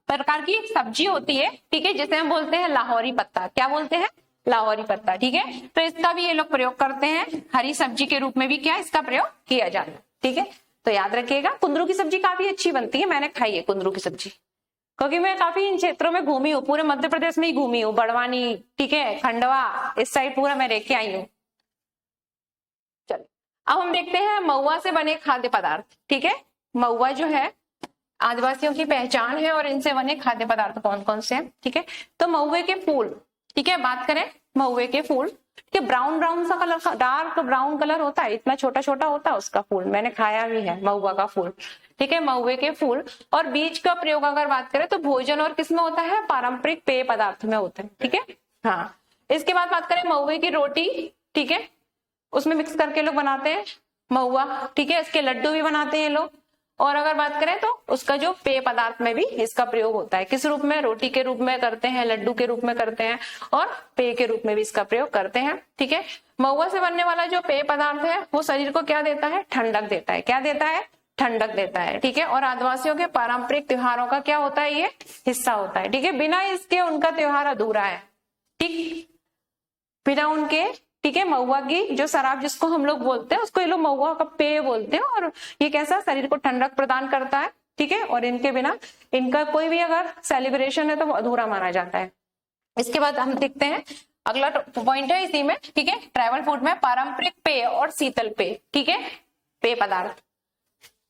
प्रकार की एक सब्जी होती है, ठीक है, जिसे हम बोलते हैं लाहौरी पत्ता। क्या बोलते हैं, लाहौरी पत्ता। ठीक है, तो इसका भी ये लोग प्रयोग करते हैं, हरी सब्जी के रूप में भी क्या इसका प्रयोग किया जाता है। ठीक है, तो याद रखिएगा, कुंदरू की सब्जी काफी अच्छी बनती है, मैंने खाई है कुंदरू की सब्जी, क्योंकि मैं काफी इन क्षेत्रों में घूमी हूँ, पूरे मध्य प्रदेश में ही घूमी हूँ, बड़वानी, ठीक है, खंडवा, इस साइड पूरा मैं रह के आई हूँ। अब हम देखते हैं महुआ से बने खाद्य पदार्थ। ठीक है, महुआ जो है आदिवासियों की पहचान है और इनसे बने खाद्य पदार्थ कौन कौन से हैं। ठीक है, तो महुए के फूल, ठीक है, बात करें महुए के फूल के ब्राउन ब्राउन सा कलर, डार्क ब्राउन कलर होता है, इतना छोटा छोटा होता है उसका फूल, मैंने खाया भी है महुआ का फूल। ठीक है, महुए के फूल और बीज का प्रयोग अगर बात करें तो भोजन और किसमें होता है, पारंपरिक पेय पदार्थ में होता है। ठीक है, हाँ। इसके बाद बात करें महुए की रोटी, ठीक है, उसमें मिक्स करके लोग बनाते हैं महुआ। ठीक है, इसके लड्डू भी बनाते हैं लोग। और अगर बात करें तो उसका जो पेय पदार्थ में भी इसका प्रयोग होता है, किस रूप में, रोटी के रूप में करते हैं, लड्डू के रूप में करते हैं और पेय के रूप में भी इसका प्रयोग करते हैं। ठीक है, महुआ से बनने वाला जो पेय पदार्थ है वो शरीर को क्या देता है, ठंडक देता है। क्या देता है, ठंडक देता है। ठीक है, और आदिवासियों के पारंपरिक त्योहारों का क्या होता है, ये हिस्सा होता है। ठीक है, बिना इसके उनका त्योहार अधूरा है। ठीक, बिना उनके, ठीक है, महुआ की जो शराब जिसको हम लोग बोलते हैं उसको ये लोग महुआ का पेय बोलते हैं और ये कैसा शरीर को ठंडक प्रदान करता है। ठीक है, और इनके बिना इनका कोई भी अगर सेलिब्रेशन है तो वो अधूरा माना जाता है। इसके बाद हम देखते हैं अगला पॉइंट है इसी में। ठीक है, ट्राइबल फूड में पारंपरिक पेय और शीतल पेय। ठीक है, पेय पदार्थ,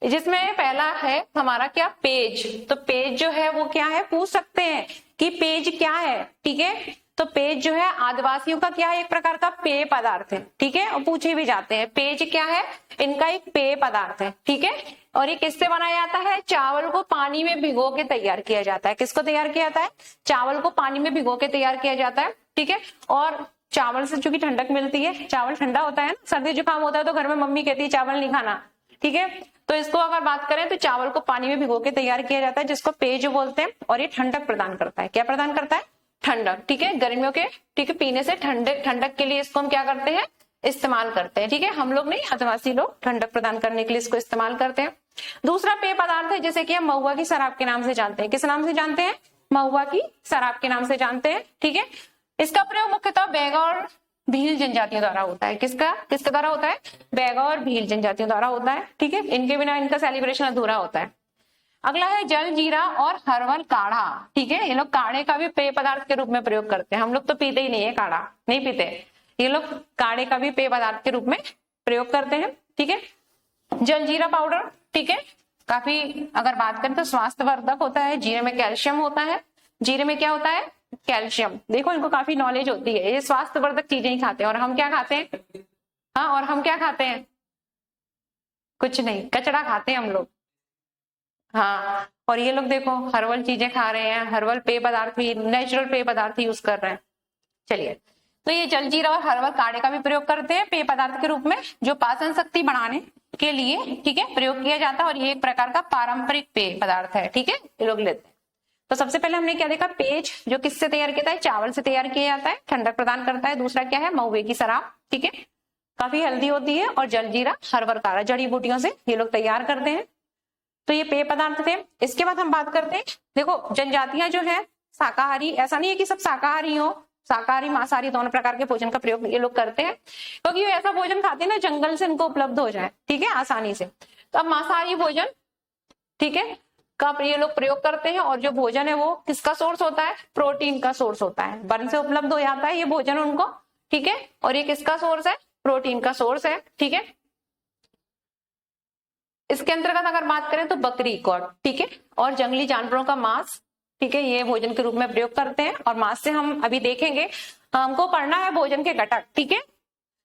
जिसमें पहला है हमारा क्या, पेज। तो पेज जो है वो क्या है, पूछ सकते हैं कि पेज क्या है। ठीक है, तो पेज जो है आदिवासियों का क्या है, एक प्रकार का पेय पदार्थ है। ठीक है, और पूछे भी जाते हैं पेज क्या है, इनका एक पेय पदार्थ है। ठीक है, और ये किससे बनाया जाता है, चावल को पानी में भिगो के तैयार किया जाता है। किसको तैयार किया जाता है, चावल को पानी में भिगो के तैयार किया जाता है। ठीक है, और चावल से चूंकि ठंडक मिलती है, चावल ठंडा होता है ना, सर्दी जुकाम होता है तो घर में मम्मी कहती है चावल नहीं खाना। ठीक है, तो इसको अगर बात करें तो चावल को पानी में भिगो के तैयार किया जाता है, जिसको पेज बोलते हैं, और ये ठंडक प्रदान करता है। क्या प्रदान करता है, ठंडक। ठीक है, गर्मियों के, ठीक है, पीने से ठंडक के लिए इसको हम क्या करते हैं, इस्तेमाल करते हैं। ठीक है, हम लोग नहीं, आदिवासी लोग ठंडक प्रदान करने के लिए इसको इस्तेमाल करते हैं। दूसरा पेय पदार्थ है जैसे कि हम महुआ की शराब के नाम से जानते हैं। किस नाम से जानते हैं, महुआ की शराब के नाम से जानते हैं। ठीक है, इसका प्रयोग मुख्यतः बैगा और भील जनजातियों द्वारा होता है। किसका किसके द्वारा होता है, बैगा और भील जनजातियों द्वारा होता है। ठीक है, इनके बिना इनका सेलिब्रेशन अधूरा होता है। अगला है जल जीरा और हर्बल काढ़ा। ठीक है, ये लोग काढ़े का भी पेय पदार्थ के रूप में प्रयोग करते हैं। हम लोग तो पीते ही नहीं है काढ़ा, नहीं पीते, ये लोग काढ़े का भी पेय पदार्थ के रूप में प्रयोग करते हैं। ठीक है, जल जीरा पाउडर, ठीक है, काफी अगर बात करें तो स्वास्थ्यवर्धक होता है। जीरे में कैल्शियम होता है। जीरे में क्या होता है, कैल्शियम। देखो इनको काफी नॉलेज होती है, ये स्वास्थ्यवर्धक चीजें ही खाते हैं। और हम क्या खाते हैं, हाँ, और हम क्या खाते हैं, कुछ नहीं, कचड़ा खाते हैं हम लोग। हाँ, और ये लोग देखो हर्बल चीजें खा रहे हैं, हर्बल पेय पदार्थ भी, नेचुरल पेय पदार्थ यूज कर रहे हैं। चलिए, तो ये जलजीरा और हर्बल काढ़े का भी प्रयोग करते हैं पेय पदार्थ के रूप में, जो पाचन शक्ति बढ़ाने के लिए, ठीक है, प्रयोग किया जाता है। और ये एक प्रकार का पारंपरिक पेय पदार्थ है। ठीक है, ये लोग लेते हैं। तो सबसे पहले हमने क्या देखा, पेज जो किससे तैयार किया जाता है, चावल से तैयार किया जाता है, ठंडक प्रदान करता है। दूसरा क्या है, महुए की शराब, ठीक है, काफी हेल्दी होती है। और जलजीरा, हर्बल काढ़ा, जड़ी बूटियों से ये लोग तैयार करते हैं। तो ये पेय पदार्थ थे। इसके बाद हम बात करते हैं, देखो जनजातियां जो है शाकाहारी, ऐसा नहीं है कि सब शाकाहारी हो, शाकाहारी मांसाहारी दोनों प्रकार के भोजन का प्रयोग ये लोग करते हैं, क्योंकि ये ऐसा भोजन खाते हैं ना जंगल से इनको उपलब्ध हो जाए, ठीक है, आसानी से। तो अब मांसाहारी भोजन, ठीक है, का ये लोग प्रयोग करते हैं। और जो भोजन है वो किसका सोर्स होता है, प्रोटीन का सोर्स होता है, वन से उपलब्ध हो जाता है ये भोजन उनको। ठीक है, और ये किसका सोर्स है, प्रोटीन का सोर्स है। ठीक है, इसके अंतर्गत अगर बात करें तो बकरी को, ठीक है, और जंगली जानवरों का मांस, ठीक है, ये भोजन के रूप में प्रयोग करते हैं। और मांस से हम अभी देखेंगे, हमको पढ़ना है भोजन के घटक, ठीक है।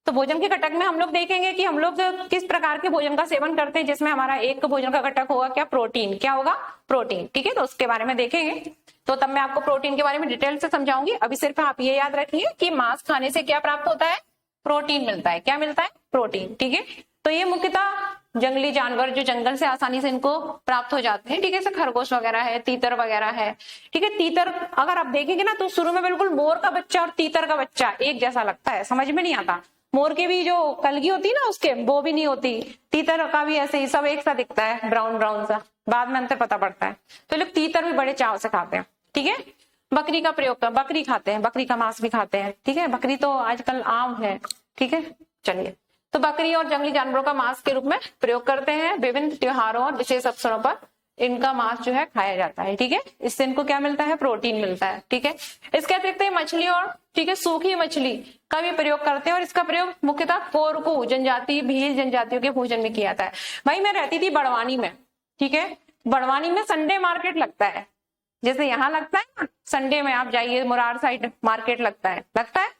तो भोजन के घटक में हम लोग देखेंगे कि हम लोग किस प्रकार के भोजन का सेवन करते हैं, जिसमें हमारा एक भोजन का घटक होगा क्या, प्रोटीन। क्या होगा, प्रोटीन, ठीक है। तो उसके बारे में देखेंगे, तो तब मैं आपको प्रोटीन के बारे में डिटेल से समझाऊंगी। अभी सिर्फ आप ये याद रखिए कि मांस खाने से क्या प्राप्त होता है, प्रोटीन मिलता है। क्या मिलता है, प्रोटीन, ठीक है। तो ये मुख्यतः जंगली जानवर जो जंगल से आसानी से इनको प्राप्त हो जाते हैं, ठीक है, जैसे खरगोश वगैरह है, तीतर वगैरह है, ठीक है। तीतर अगर आप देखेंगे ना तो शुरू में बिल्कुल मोर का बच्चा और तीतर का बच्चा एक जैसा लगता है, समझ में नहीं आता। मोर की भी जो कलगी होती है ना उसके, वो भी नहीं होती, तीतर का भी ऐसे ही सब एक सा दिखता है, ब्राउन ब्राउन सा, बाद में अंतर पता पड़ता है। तो लोग तीतर भी बड़े चाव से खाते हैं, ठीक है। बकरी का प्रयोग कर, बकरी खाते हैं, बकरी का मांस भी खाते हैं, ठीक है। बकरी तो आजकल आम है, ठीक है। चलिए, तो बकरी और जंगली जानवरों का मांस के रूप में प्रयोग करते हैं विभिन्न त्योहारों और विशेष अवसरों पर, इनका मांस जो है खाया जाता है, ठीक है। इससे इनको क्या मिलता है, प्रोटीन मिलता है, ठीक है। इसके अतिरिक्त मछली और ठीक है सूखी मछली का भी प्रयोग करते हैं और इसका प्रयोग मुख्यतः कोरकू जनजाति, भील जनजातियों के भोजन में किया जाता है। भाई मैं रहती थी बड़वानी में, ठीक है। बड़वानी में संडे मार्केट लगता है, जैसे यहाँ लगता है ना संडे में, आप जाइए मुरार साइड मार्केट लगता है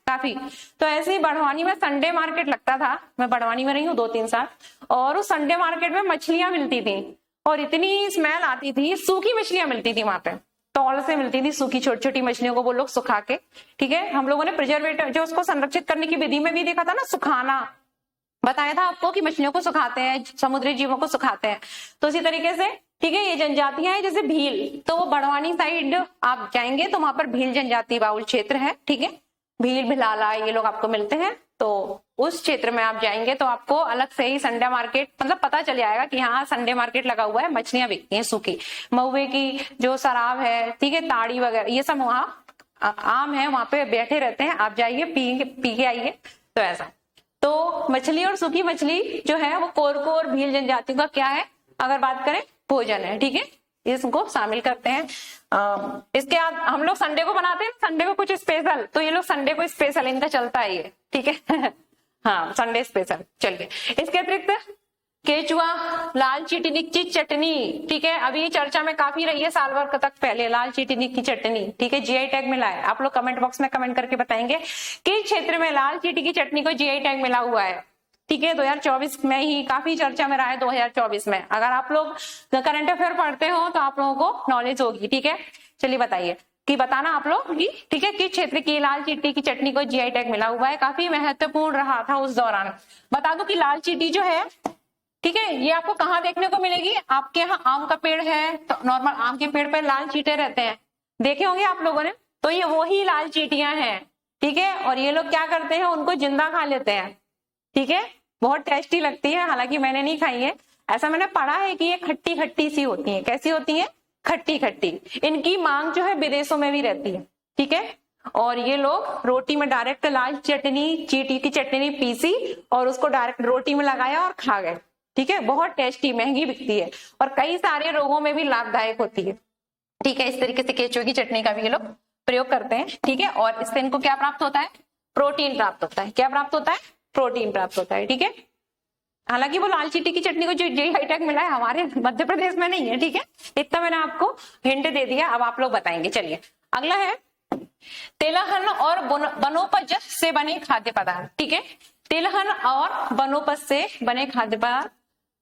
काफी, तो ऐसे ही बड़वानी में संडे मार्केट लगता था। मैं बड़वानी में रही हूँ 2-3 साल, और उस संडे मार्केट में मछलियां मिलती थी और इतनी स्मेल आती थी। सूखी मछलियां मिलती थी वहां पे, तौल से मिलती थी सूखी छोटी छोटी मछलियों को वो लोग सुखा के, ठीक है। हम लोगों ने प्रिजर्वेटिव जो उसको संरक्षित करने की विधि में भी देखा था ना, सुखाना बताया था आपको कि मछलियों को सुखाते हैं, समुद्री जीवों को सुखाते हैं। तो इसी तरीके से ठीक है ये जनजातियां हैं, जैसे भील, तो वो बड़वानी साइड आप जाएंगे तो वहां पर भील जनजाति बाहुल क्षेत्र है, ठीक है। भील भिलाला ये लोग आपको मिलते हैं, तो उस क्षेत्र में आप जाएंगे तो आपको अलग से ही संडे मार्केट मतलब पता चल जाएगा कि हाँ संडे मार्केट लगा हुआ है, मछलियां बिकती हैं सूखी, महुए की जो शराब है, ठीक है, ताड़ी वगैरह ये सब वहाँ आम है, वहां पे बैठे रहते हैं, आप जाइए पी के आइए। तो ऐसा तो मछली और सूखी मछली जो है वो कोरको और भील जनजातियों का क्या है, अगर बात करें भोजन है, ठीक है। इसको शामिल करते हैं। इसके बाद हम लोग संडे को बनाते हैं, संडे को कुछ स्पेशल, तो ये लोग संडे को स्पेशल इनका चलता है ये, ठीक है। हाँ संडे स्पेशल। चलिए इसके अतिरिक्त केचुआ, लाल चींटी की चटनी, ठीक है, अभी चर्चा में काफी रही है साल भर तक पहले, लाल चींटी की चटनी, ठीक है, जीआई टैग मिला है। आप लोग कमेंट बॉक्स में कमेंट करके बताएंगे किस क्षेत्र में लाल चींटी की चटनी को जीआई टैग मिला हुआ है, ठीक है। 2024 में ही काफी चर्चा में रहा है, 2024 में। अगर आप लोग करंट अफेयर पढ़ते हो तो आप लोगों को नॉलेज होगी, ठीक है। चलिए बताइए कि बताना आप लोग कि ठीक है किस क्षेत्र की लाल चींटी की चटनी को जीआई टैग मिला हुआ है, काफी महत्वपूर्ण रहा था उस दौरान। बता दो कि लाल चींटी जो है, ठीक है, ये आपको कहाँ देखने को मिलेगी, आपके यहाँ आम का पेड़ है तो नॉर्मल आम के पेड़ पर लाल चींटे रहते हैं, देखे होंगे आप लोगों ने, तो ये वही लाल चींटियां हैं, ठीक है। और ये लोग क्या करते हैं, उनको जिंदा खा लेते हैं, ठीक है, बहुत टेस्टी लगती है, हालांकि मैंने नहीं खाई है, ऐसा मैंने पढ़ा है कि ये खट्टी खट्टी सी होती है। कैसी होती है, खट्टी खट्टी। इनकी मांग जो है विदेशों में भी रहती है, ठीक है। और ये लोग रोटी में डायरेक्ट लाल चटनी, चींटी की चटनी पीसी और उसको डायरेक्ट रोटी में लगाया और खा गए, ठीक है। बहुत टेस्टी, महंगी बिकती है और कई सारे रोगों में भी लाभदायक होती है, ठीक है। इस तरीके से केचुए की चटनी का भी ये लोग प्रयोग करते हैं, ठीक है। और इससे इनको क्या प्राप्त होता है, प्रोटीन प्राप्त होता है। क्या प्राप्त होता है, प्रोटीन प्राप्त होता है, ठीक है। हालांकि वो लाल चींटी की चटनी को जो जीआई टैग मिला है हमारे मध्य प्रदेश में नहीं है, ठीक है। इतना मैंने आपको हिंट दे दिया, अब आप लोग बताएंगे। चलिए अगला है तिलहन और वनोपज से बने खाद्य पदार्थ, ठीक है। तिलहन और वनोपज से बने खाद्य पदार्थ,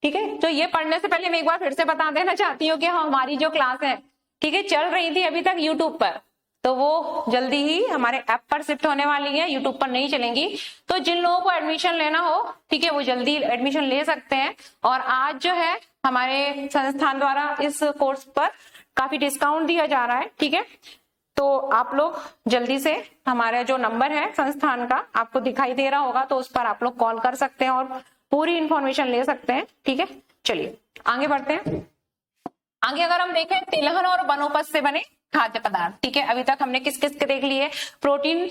ठीक है। तो ये पढ़ने से पहले मैं एक बार फिर से बता देना चाहती हूँ कि हमारी जो क्लास है, ठीक है, चल रही थी अभी तक यूट्यूब पर, तो वो जल्दी ही हमारे ऐप पर शिफ्ट होने वाली है, यूट्यूब पर नहीं चलेंगी। तो जिन लोगों को एडमिशन लेना हो, ठीक है, वो जल्दी एडमिशन ले सकते हैं। और आज जो है हमारे संस्थान द्वारा इस कोर्स पर काफी डिस्काउंट दिया जा रहा है, ठीक है। तो आप लोग जल्दी से, हमारा जो नंबर है संस्थान का आपको दिखाई दे रहा होगा, तो उस पर आप लोग कॉल कर सकते हैं और पूरी इंफॉर्मेशन ले सकते हैं, ठीक है। चलिए आगे बढ़ते हैं। आगे अगर हम देखें तिलहन और वनोपज से बने खाद्य पदार्थ, ठीक है। अभी तक हमने किस किस के देख लिए, प्रोटीन,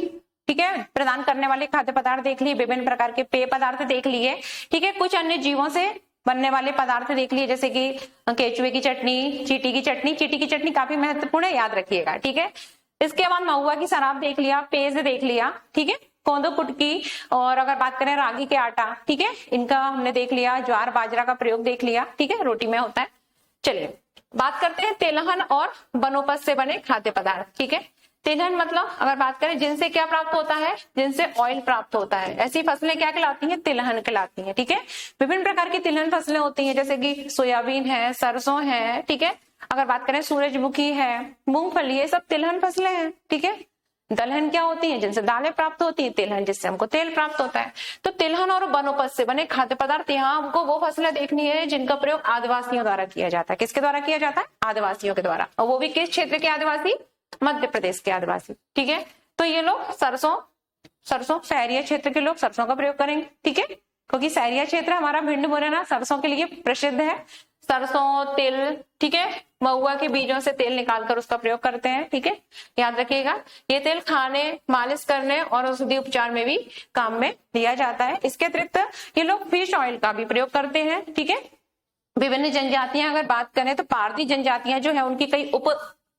ठीक है, प्रदान करने वाले खाद्य पदार्थ देख लिए, विभिन्न प्रकार के पेय पदार्थ देख लिए, ठीक है, कुछ अन्य जीवों से बनने वाले पदार्थ देख लिए, जैसे कि केचुए की चटनी, चींटी की चटनी। चींटी की चटनी काफी महत्वपूर्ण है, याद रखिएगा, ठीक है। इसके बाद महुआ की शराब देख लिया, पेज देख लिया, ठीक है, कोंदो कुटकी, और अगर बात करें रागी के आटा, ठीक है, इनका हमने देख लिया, ज्वार बाजरा का प्रयोग देख लिया, ठीक है, रोटी में होता है। चलिए बात करते हैं तिलहन और वनोपज से बने खाद्य पदार्थ, ठीक है। तिलहन मतलब अगर बात करें जिनसे क्या प्राप्त होता है, जिनसे ऑयल प्राप्त होता है, ऐसी फसलें क्या कहलाती हैं, तिलहन कहलाती हैं, ठीक है। विभिन्न प्रकार की तिलहन फसलें होती हैं, जैसे कि सोयाबीन है, सरसों है, ठीक है। अगर बात करें सूरजमुखी है, मूंगफली, ये सब तिलहन फसलें हैं, ठीक है। दलहन क्या होती है, जिनसे दालें प्राप्त होती है, तिलहन जिससे हमको तेल प्राप्त होता है। तो तिलहन और वनोपज से बने खाद्य पदार्थ, यहाँ हमको वो फसलें देखनी है जिनका प्रयोग आदिवासियों द्वारा किया जाता है। किसके द्वारा किया जाता है, आदिवासियों के द्वारा, और वो भी किस क्षेत्र के आदिवासी, मध्य प्रदेश के आदिवासी, ठीक है। तो ये लोग सरसों शहरी क्षेत्र के लोग सरसों का प्रयोग करेंगे, ठीक है, क्योंकि शहरी क्षेत्र हमारा भिंड मुरैना सरसों के लिए प्रसिद्ध है। सरसों, तिल, ठीक है, महुआ के बीजों से तेल निकालकर उसका प्रयोग करते हैं, ठीक है, याद रखिएगा। ये तेल खाने, मालिश करने और औषधि उपचार में भी काम में लिया जाता है। इसके अतिरिक्त ये लोग फिश ऑयल का भी प्रयोग करते हैं, ठीक है। विभिन्न जनजातियां अगर बात करें तो पारधी जनजातियां जो है उनकी कई उप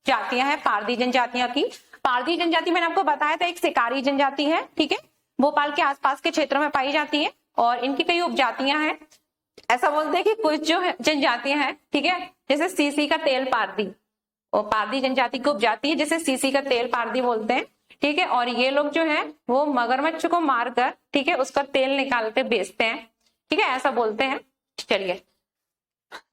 जातियां हैं पारधी जनजातियां की। पारधी जनजाति मैंने आपको बताया था एक शिकारी जनजाति है, ठीक है, भोपाल के आसपास के क्षेत्रों में पाई जाती है और इनकी कई उपजातियां हैं। ऐसा बोलते हैं कि कुछ जो है जनजातियां हैं, ठीक है, जैसे सीसी का तेल पारधी, और पारधी जनजाति की उपजाति है जिसे सीसी का तेल पारधी बोलते हैं, ठीक है। और ये लोग जो है वो मगरमच्छ को मारकर, ठीक है, उसका तेल निकालते बेचते हैं, ठीक है, ऐसा बोलते हैं। चलिए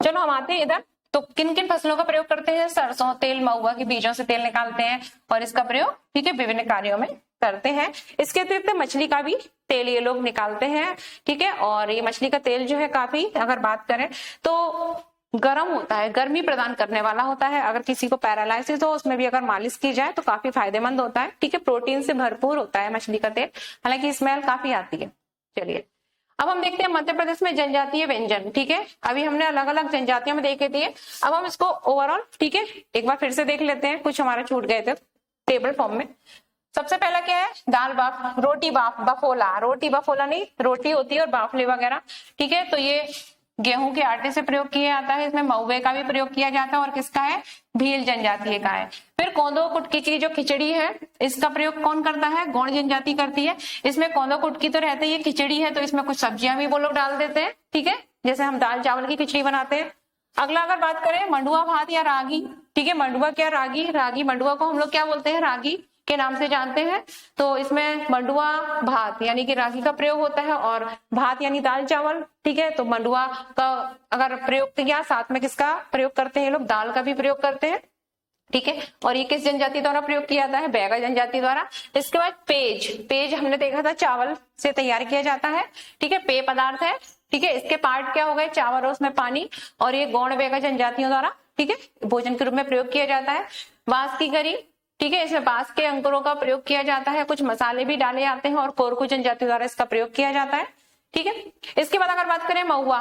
चलो हम आते हैं इधर। तो किन किन फसलों का प्रयोग करते हैं? सरसों तेल, महुआ के बीजों से तेल निकालते हैं और इसका प्रयोग, ठीक है, विभिन्न कार्यों में करते हैं। इसके अतिरिक्त मछली का भी तेल ये लोग निकालते हैं, ठीक है। और ये मछली का तेल जो है काफी अगर बात करें तो गर्म होता है, गर्मी प्रदान करने वाला होता है। अगर किसी को पैरालाइसिस हो उसमें भी अगर मालिश की जाए तो काफी फायदेमंद होता है, ठीक है। प्रोटीन से भरपूर होता है मछली का तेल, हालांकि स्मेल काफी आती है। चलिए अब हम देखते हैं मध्य प्रदेश में जनजातीय व्यंजन, ठीक है। अभी हमने अलग अलग जनजातियों में देखे थे, अब हम इसको ओवरऑल, ठीक है, एक बार फिर से देख लेते हैं, कुछ हमारे छूट गए थे टेबल फॉर्म में। सबसे पहला क्या है? दाल बाफ, रोटी बाफ, बफोला, रोटी बफोला नहीं, रोटी होती है और बाफले वगैरह, ठीक है। तो ये गेहूं के आटे से प्रयोग किया जाता है। इसमें महुए का भी प्रयोग किया जाता है और किसका है? भील जनजाति का है। फिर कोंदो कुटकी की जो खिचड़ी है इसका प्रयोग कौन करता है? गौड़ जनजाति करती है। इसमें कोंदो कुटकी तो रहते ही, ये खिचड़ी है तो इसमें कुछ सब्जियां भी वो लोग डाल देते हैं, ठीक है, जैसे हम दाल चावल की खिचड़ी बनाते हैं। अगला अगर बात करें मंडुआ भात या रागी, ठीक है, मंडुआ क्या रागी, रागी मंडुआ को हम लोग क्या बोलते हैं? रागी के नाम से जानते हैं। तो इसमें मंडुआ भात यानी कि रागी का प्रयोग होता है और भात यानी दाल चावल, ठीक है। तो मंडुआ का अगर प्रयोग किया, साथ में किसका प्रयोग करते हैं? लोग दाल का भी प्रयोग करते हैं, ठीक है। और ये किस जनजाति द्वारा प्रयोग किया जाता है? बैगा जनजाति द्वारा। इसके बाद पेज, पेज हमने देखा था चावल से तैयार किया जाता है, ठीक है, पेय पदार्थ है, ठीक है। इसके पार्ट क्या हो गए? चावल और उसमें पानी, और ये गौड़ बैगा जनजातियों द्वारा, ठीक है, भोजन के रूप में प्रयोग किया जाता है। बांस की करी, ठीक है, इसमें बांस के अंकुरों का प्रयोग किया जाता है, कुछ मसाले भी डाले जाते हैं और कोरकू जनजाति द्वारा इसका प्रयोग किया जाता है, ठीक है। इसके बाद अगर बात करें महुआ,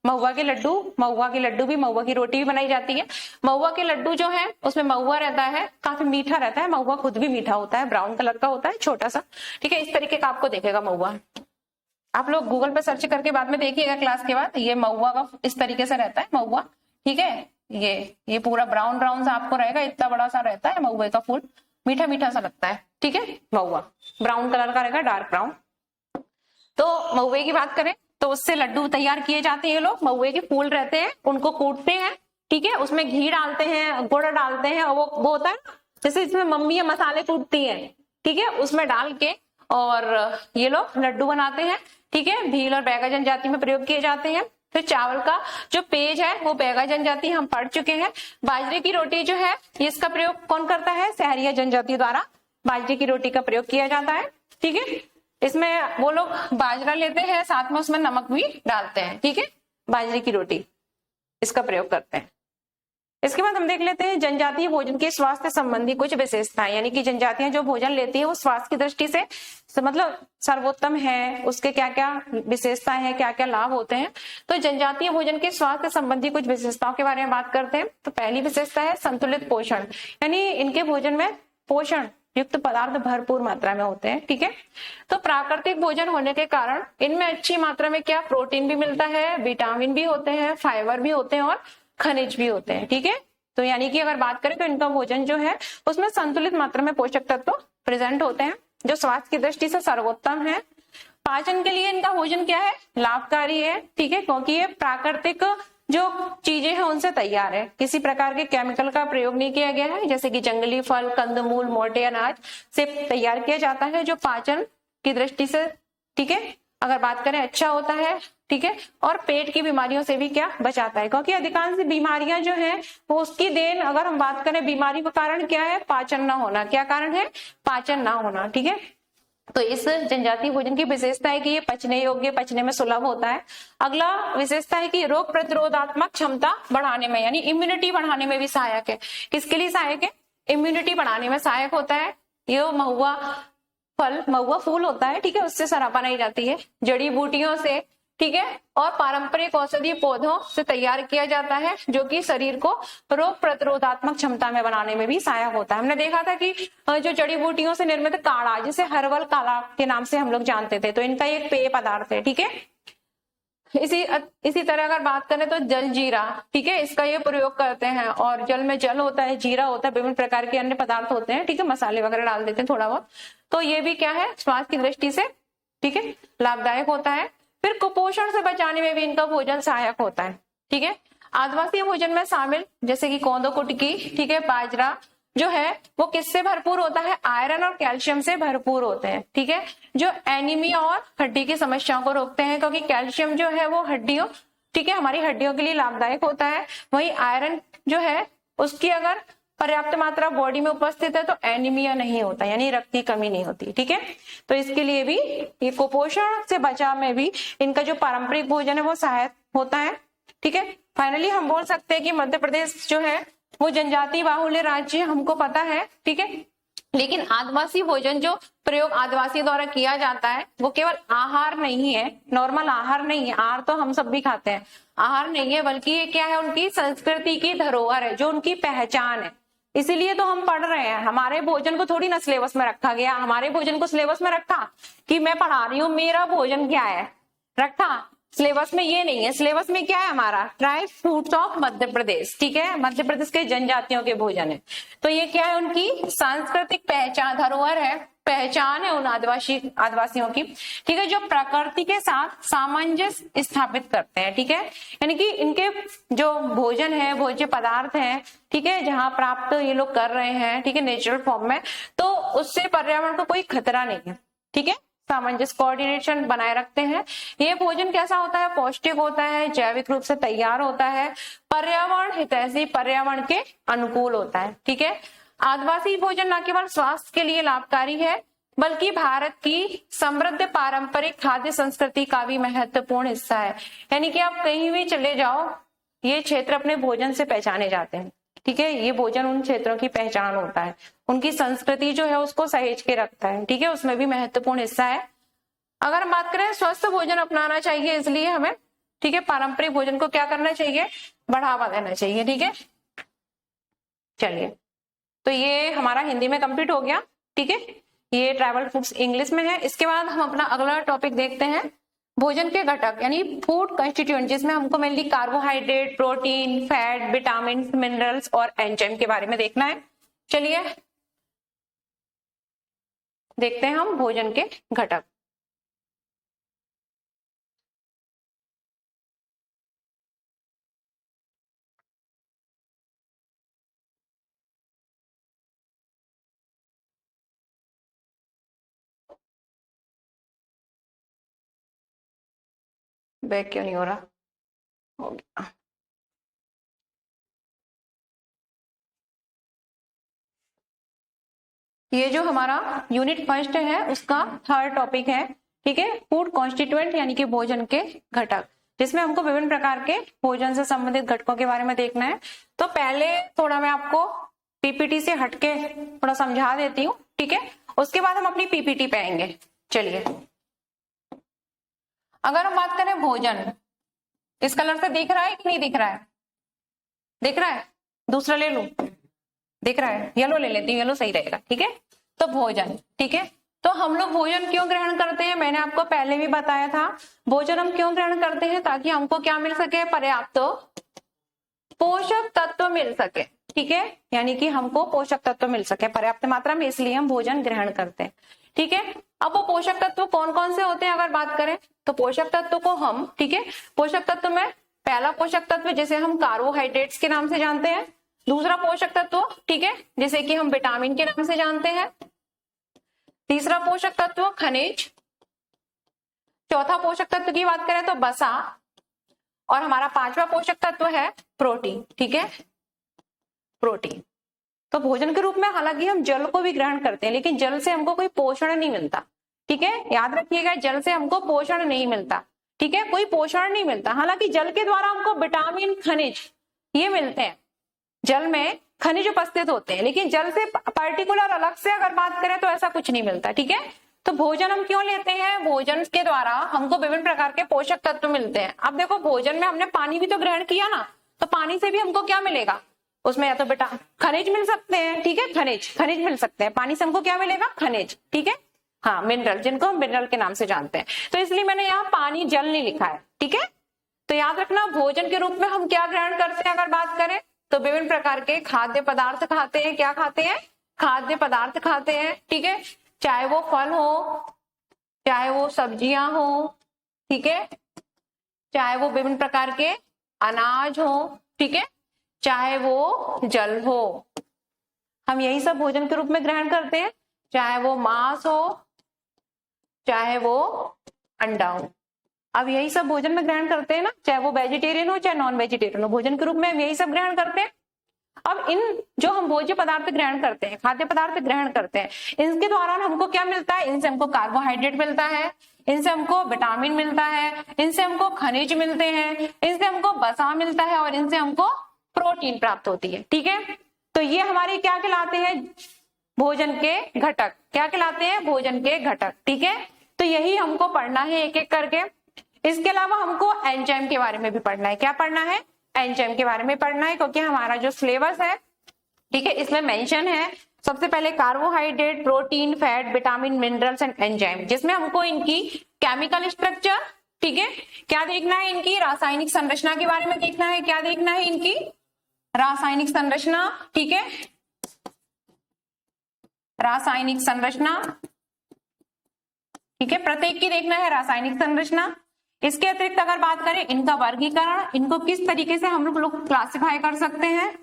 महुआ के लड्डू, महुआ के लड्डू भी, महुआ की रोटी भी बनाई जाती है। महुआ के लड्डू जो है उसमें महुआ रहता है, काफी मीठा रहता है, महुआ खुद भी मीठा होता है, ब्राउन कलर का होता है, छोटा सा, ठीक है, इस तरीके का आपको देखेगा महुआ। आप लोग गूगल पे सर्च करके बाद में देखिएगा क्लास के बाद, ये महुआ का इस तरीके से रहता है महुआ, ठीक है। ये पूरा ब्राउन ब्राउन सा आपको रहेगा, इतना बड़ा सा रहता है महुए का फूल, मीठा मीठा सा लगता है, ठीक है। महुआ ब्राउन कलर का रहेगा, डार्क ब्राउन। तो महुए की बात करें तो उससे लड्डू तैयार किए जाते हैं। ये लोग महुए के फूल रहते हैं, उनको कूटते हैं, ठीक है, उसमें घी डालते हैं, गुड़ डालते हैं, और वो होता है जैसे इसमें मम्मी मसाले कूटती हैं, ठीक है, उसमें डाल के और ये लोग लड्डू बनाते हैं, ठीक है। भील और बैगा जनजाति में प्रयोग किए जाते हैं। फिर चावल का जो पेज है वो बैगा जनजाति हम पढ़ चुके हैं। बाजरे की रोटी जो है इसका प्रयोग कौन करता है? सहरिया जनजाति द्वारा बाजरे की रोटी का प्रयोग किया जाता है, ठीक है। इसमें वो लोग बाजरा लेते हैं, साथ में उसमें नमक भी डालते हैं, ठीक है, बाजरे की रोटी इसका प्रयोग करते हैं। इसके बाद हम देख लेते हैं जनजातीय भोजन के स्वास्थ्य संबंधी कुछ विशेषताएं, यानी कि जनजातियां जो भोजन लेती है वो स्वास्थ्य की दृष्टि से मतलब सर्वोत्तम है, उसके क्या क्या विशेषताएं हैं, क्या क्या लाभ होते हैं। तो जनजातीय भोजन के स्वास्थ्य संबंधी कुछ विशेषताओं के बारे में बात करते हैं। तो पहली विशेषता है संतुलित पोषण, यानी इनके भोजन में पोषण युक्त पदार्थ भरपूर मात्रा में होते हैं, ठीक है। तो प्राकृतिक भोजन होने के कारण इनमें अच्छी मात्रा में क्या प्रोटीन भी मिलता है, विटामिन भी होते हैं, फाइबर भी होते हैं और खनिज भी होते हैं, ठीक है। तो यानी कि अगर बात करें तो इनका भोजन जो है उसमें संतुलित मात्रा में पोषक तत्व प्रेजेंट होते हैं, जो स्वास्थ्य की दृष्टि से सर्वोत्तम है। पाचन के लिए इनका भोजन क्या है? लाभकारी है, ठीक है, क्योंकि ये प्राकृतिक जो चीजें हैं उनसे तैयार है, किसी प्रकार के केमिकल का प्रयोग नहीं किया गया है, जैसे कि जंगली फल, कंदमूल, मोटे अनाज से तैयार किया जाता है, जो पाचन की दृष्टि से, ठीक है, अगर बात करें अच्छा होता है, ठीक है, और पेट की बीमारियों से भी क्या बचाता है, क्योंकि अधिकांश बीमारियां जो है वो उसकी देन, अगर हम बात करें बीमारी का कारण क्या है? पाचन ना होना। क्या कारण है? पाचन ना होना, ठीक है। तो इस जनजातीय भोजन की विशेषता है कि ये पचने योग्य, पचने में सुलभ होता है। अगला विशेषता है कि रोग प्रतिरोधात्मक क्षमता बढ़ाने में, यानी इम्यूनिटी बढ़ाने में भी सहायक है। किसके लिए सहायक है? इम्यूनिटी बढ़ाने में सहायक होता है। ये महुआ फल, महुआ फूल होता है, ठीक है, उससे सरापा बनाई जाती है, जड़ी बूटियों से, ठीक है, और पारंपरिक औषधीय पौधों से तैयार किया जाता है, जो कि शरीर को रोग प्रतिरोधात्मक क्षमता में बनाने में भी सहायक होता है। हमने देखा था कि जो जड़ी बूटियों से निर्मित काढ़ा, जिसे हर्बल काढ़ा के नाम से हम लोग जानते थे, तो इनका एक पेय पदार्थ है, ठीक है। इसी तरह अगर बात करें तो जल जीरा, ठीक है, इसका ये प्रयोग करते हैं। और जल में जल होता है, जीरा होता है, विभिन्न प्रकार के अन्य पदार्थ होते हैं, ठीक है, मसाले वगैरह डाल देते हैं थोड़ा बहुत, तो ये भी क्या है, स्वास्थ्य की दृष्टि से, ठीक है, लाभदायक होता है। फिर कुपोषण से बचाने में भी इनका भोजन सहायक होता है, ठीक है। आदिवासी भोजन में शामिल जैसे कि कोंदो कुटकी, ठीक है, बाजरा जो है वो किससे भरपूर होता है, आयरन और कैल्शियम से भरपूर होते हैं, ठीक है, जो एनीमिया और हड्डी की समस्याओं को रोकते हैं, क्योंकि कैल्शियम जो है वो हड्डियों, ठीक है, हमारी हड्डियों के लिए लाभदायक होता है। वहीं आयरन जो है उसकी अगर पर्याप्त मात्रा बॉडी में उपस्थित है तो एनीमिया नहीं होता, यानी रक्त की कमी नहीं होती, ठीक है। तो इसके लिए भी ये कुपोषण से बचाव में भी इनका जो पारंपरिक भोजन है वो सहायक होता है, ठीक है। फाइनली हम बोल सकते हैं कि मध्य प्रदेश जो है वो जनजाति बाहुल्य राज्य हमको पता है, ठीक है, लेकिन आदिवासी भोजन जो प्रयोग आदिवासी द्वारा किया जाता है वो केवल आहार नहीं है, नॉर्मल आहार नहीं है, आहार तो हम सब भी खाते हैं, आहार नहीं है, बल्कि ये क्या है, उनकी संस्कृति की धरोहर है, जो उनकी पहचान है। इसीलिए तो हम पढ़ रहे हैं, हमारे भोजन को थोड़ी ना सिलेबस में रखा गया, हमारे भोजन को सिलेबस में रखा कि मैं पढ़ा रही हूँ मेरा भोजन क्या है, रखा सिलेबस में, ये नहीं है। सिलेबस में क्या है हमारा, tribe foods of Madhya Pradesh, ठीक है, मध्य प्रदेश के जनजातियों के भोजन है। तो ये क्या है, उनकी सांस्कृतिक पहचान, धरोहर है, पहचान है उन आदिवासियों की, ठीक है, जो प्रकृति के साथ सामंजस्य स्थापित करते हैं, ठीक है, यानी कि इनके जो भोजन है, भोज्य पदार्थ है, ठीक है, जहां प्राप्त ये लोग कर रहे हैं, ठीक है, नेचुरल फॉर्म में, तो उससे पर्यावरण को कोई खतरा नहीं है, ठीक है, सामंजस्य कोऑर्डिनेशन बनाए रखते हैं। ये भोजन कैसा होता है, पौष्टिक होता है, जैविक रूप से तैयार होता है, पर्यावरण हितैषी, पर्यावरण के अनुकूल होता है, ठीक है। आदिवासी भोजन न केवल स्वास्थ्य के लिए लाभकारी है बल्कि भारत की समृद्ध पारंपरिक खाद्य संस्कृति का भी महत्वपूर्ण हिस्सा है। यानी कि आप कहीं भी चले जाओ, ये क्षेत्र अपने भोजन से पहचाने जाते हैं, ठीक है, ये भोजन उन क्षेत्रों की पहचान होता है, उनकी संस्कृति जो है उसको सहेज के रखता है, ठीक है, उसमें भी महत्वपूर्ण हिस्सा है। अगर हम बात करें स्वस्थ भोजन अपनाना चाहिए, इसलिए हमें, ठीक है, पारंपरिक भोजन को क्या करना चाहिए, बढ़ावा देना चाहिए, ठीक है। चलिए, तो ये हमारा हिंदी में कंप्लीट हो गया, ठीक है, ये ट्राइबल फूड्स इंग्लिश में है। इसके बाद हम अपना अगला टॉपिक देखते हैं, भोजन के घटक यानी फूड कंस्टिट्यूएंट, जिसमें हमको mainly carbohydrate, protein, fat, vitamin, minerals और एंजाइम के बारे में देखना है। चलिए देखते हैं हम भोजन के घटक। बैक क्यों नहीं हो रहा, हो गया। ये जो हमारा यूनिट फर्स्ट है उसका थर्ड टॉपिक है, ठीक है, फूड कॉन्स्टिट्यूएंट यानी कि भोजन के घटक, जिसमें हमको विभिन्न प्रकार के भोजन से संबंधित घटकों के बारे में देखना है। तो पहले थोड़ा मैं आपको पीपीटी से हटके थोड़ा समझा देती हूँ, ठीक है, उसके बाद हम अपनी पीपीटी पे आएंगे। चलिए, अगर हम बात करें भोजन, इस कलर से दिख रहा है कि नहीं दिख रहा है, दिख रहा है, दूसरा ले लूं, दिख रहा है, येलो ले लेती हूँ, येलो सही रहेगा, ठीक है। तो भोजन, ठीक है, तो हम लोग भोजन क्यों ग्रहण करते हैं, मैंने आपको पहले भी बताया था, भोजन हम क्यों ग्रहण करते हैं, ताकि हमको क्या मिल सके, पर्याप्त पोषक तत्व मिल सके, ठीक है, यानी कि हमको पोषक तत्व मिल सके पर्याप्त मात्रा में, इसलिए हम भोजन ग्रहण करते हैं, ठीक है। अब वो पोषक तत्व कौन कौन से होते हैं अगर बात करें, तो पोषक तत्व को हम, ठीक है, पोषक तत्व में पहला पोषक तत्व जिसे हम कार्बोहाइड्रेट्स के नाम से जानते हैं, दूसरा पोषक तत्व, ठीक है, जिसे कि हम विटामिन के नाम से जानते हैं, तीसरा पोषक तत्व खनिज, चौथा पोषक तत्व की बात करें तो वसा, और हमारा पांचवा पोषक तत्व है प्रोटीन, ठीक है, प्रोटीन। तो भोजन के रूप में हालांकि हम जल को भी ग्रहण करते हैं, लेकिन जल से हमको कोई पोषण नहीं मिलता, ठीक है, याद रखिएगा, जल से हमको पोषण नहीं मिलता, ठीक है, कोई पोषण नहीं मिलता। हालांकि जल के द्वारा हमको विटामिन, खनिज ये मिलते हैं, जल में खनिज उपस्थित होते हैं, लेकिन जल से पर्टिकुलर अलग से अगर बात करें तो ऐसा कुछ नहीं मिलता, ठीक है। तो भोजन हम क्यों लेते हैं, भोजन के द्वारा हमको विभिन्न प्रकार के पोषक तत्व मिलते हैं। अब देखो, भोजन में हमने पानी भी तो ग्रहण किया ना, तो पानी से भी हमको क्या मिलेगा, उसमें या तो बेटा खनिज मिल सकते हैं, ठीक है, खनिज मिल सकते हैं, पानी से हमको क्या मिलेगा, खनिज, ठीक है, हाँ, मिनरल, जिनको हम मिनरल के नाम से जानते हैं। तो इसलिए मैंने यहाँ पानी जल नहीं लिखा है, ठीक है, तो याद रखना भोजन के रूप में हम क्या ग्रहण करते हैं अगर बात करें तो विभिन्न प्रकार के खाद्य पदार्थ खाते हैं। क्या खाते हैं? खाद्य पदार्थ खाते हैं, ठीक है। चाहे वो फल हो, चाहे वो सब्जियां हो, ठीक है, चाहे वो विभिन्न प्रकार के अनाज हो, ठीक है, चाहे वो जल हो, हम यही सब भोजन के रूप में ग्रहण करते हैं। चाहे वो मांस हो, चाहे वो अंडा हो, अब यही सब भोजन में ग्रहण करते हैं ना, चाहे वो वेजिटेरियन हो चाहे नॉन वेजिटेरियन हो, भोजन के रूप में हम यही सब ग्रहण करते हैं। अब इन जो हम भोज्य पदार्थ ग्रहण करते हैं, खाद्य पदार्थ ग्रहण करते हैं, इनके दौरान हमको क्या मिलता है? इनसे हमको कार्बोहाइड्रेट मिलता है, इनसे हमको विटामिन मिलता है, इनसे हमको खनिज मिलते हैं, इनसे हमको वसा मिलता है और इनसे हमको प्रोटीन प्राप्त होती है, ठीक है। तो ये हमारे क्या कहलाते हैं? भोजन के घटक। क्या कहलाते हैं? भोजन के घटक, ठीक है। तो यही हमको पढ़ना है एक एक करके। इसके अलावा हमको एंजाइम के बारे में भी पढ़ना है। क्या पढ़ना है? एंजाइम के बारे में पढ़ना है, क्योंकि हमारा जो सिलेबस है, ठीक है, इसमें मेंशन है सबसे पहले carbohydrate, protein, fat, vitamin, minerals and enzyme, जिसमें हमको इनकी केमिकल स्ट्रक्चर, ठीक है, क्या देखना है? इनकी रासायनिक संरचना के बारे में देखना है। क्या देखना है? इनकी रासायनिक संरचना, ठीक है, रासायनिक संरचना, ठीक है, प्रत्येक की देखना है रासायनिक संरचना। इसके अतिरिक्त अगर बात करें इनका वर्गीकरण, इनको किस तरीके से हम लोग क्लासिफाई कर सकते हैं।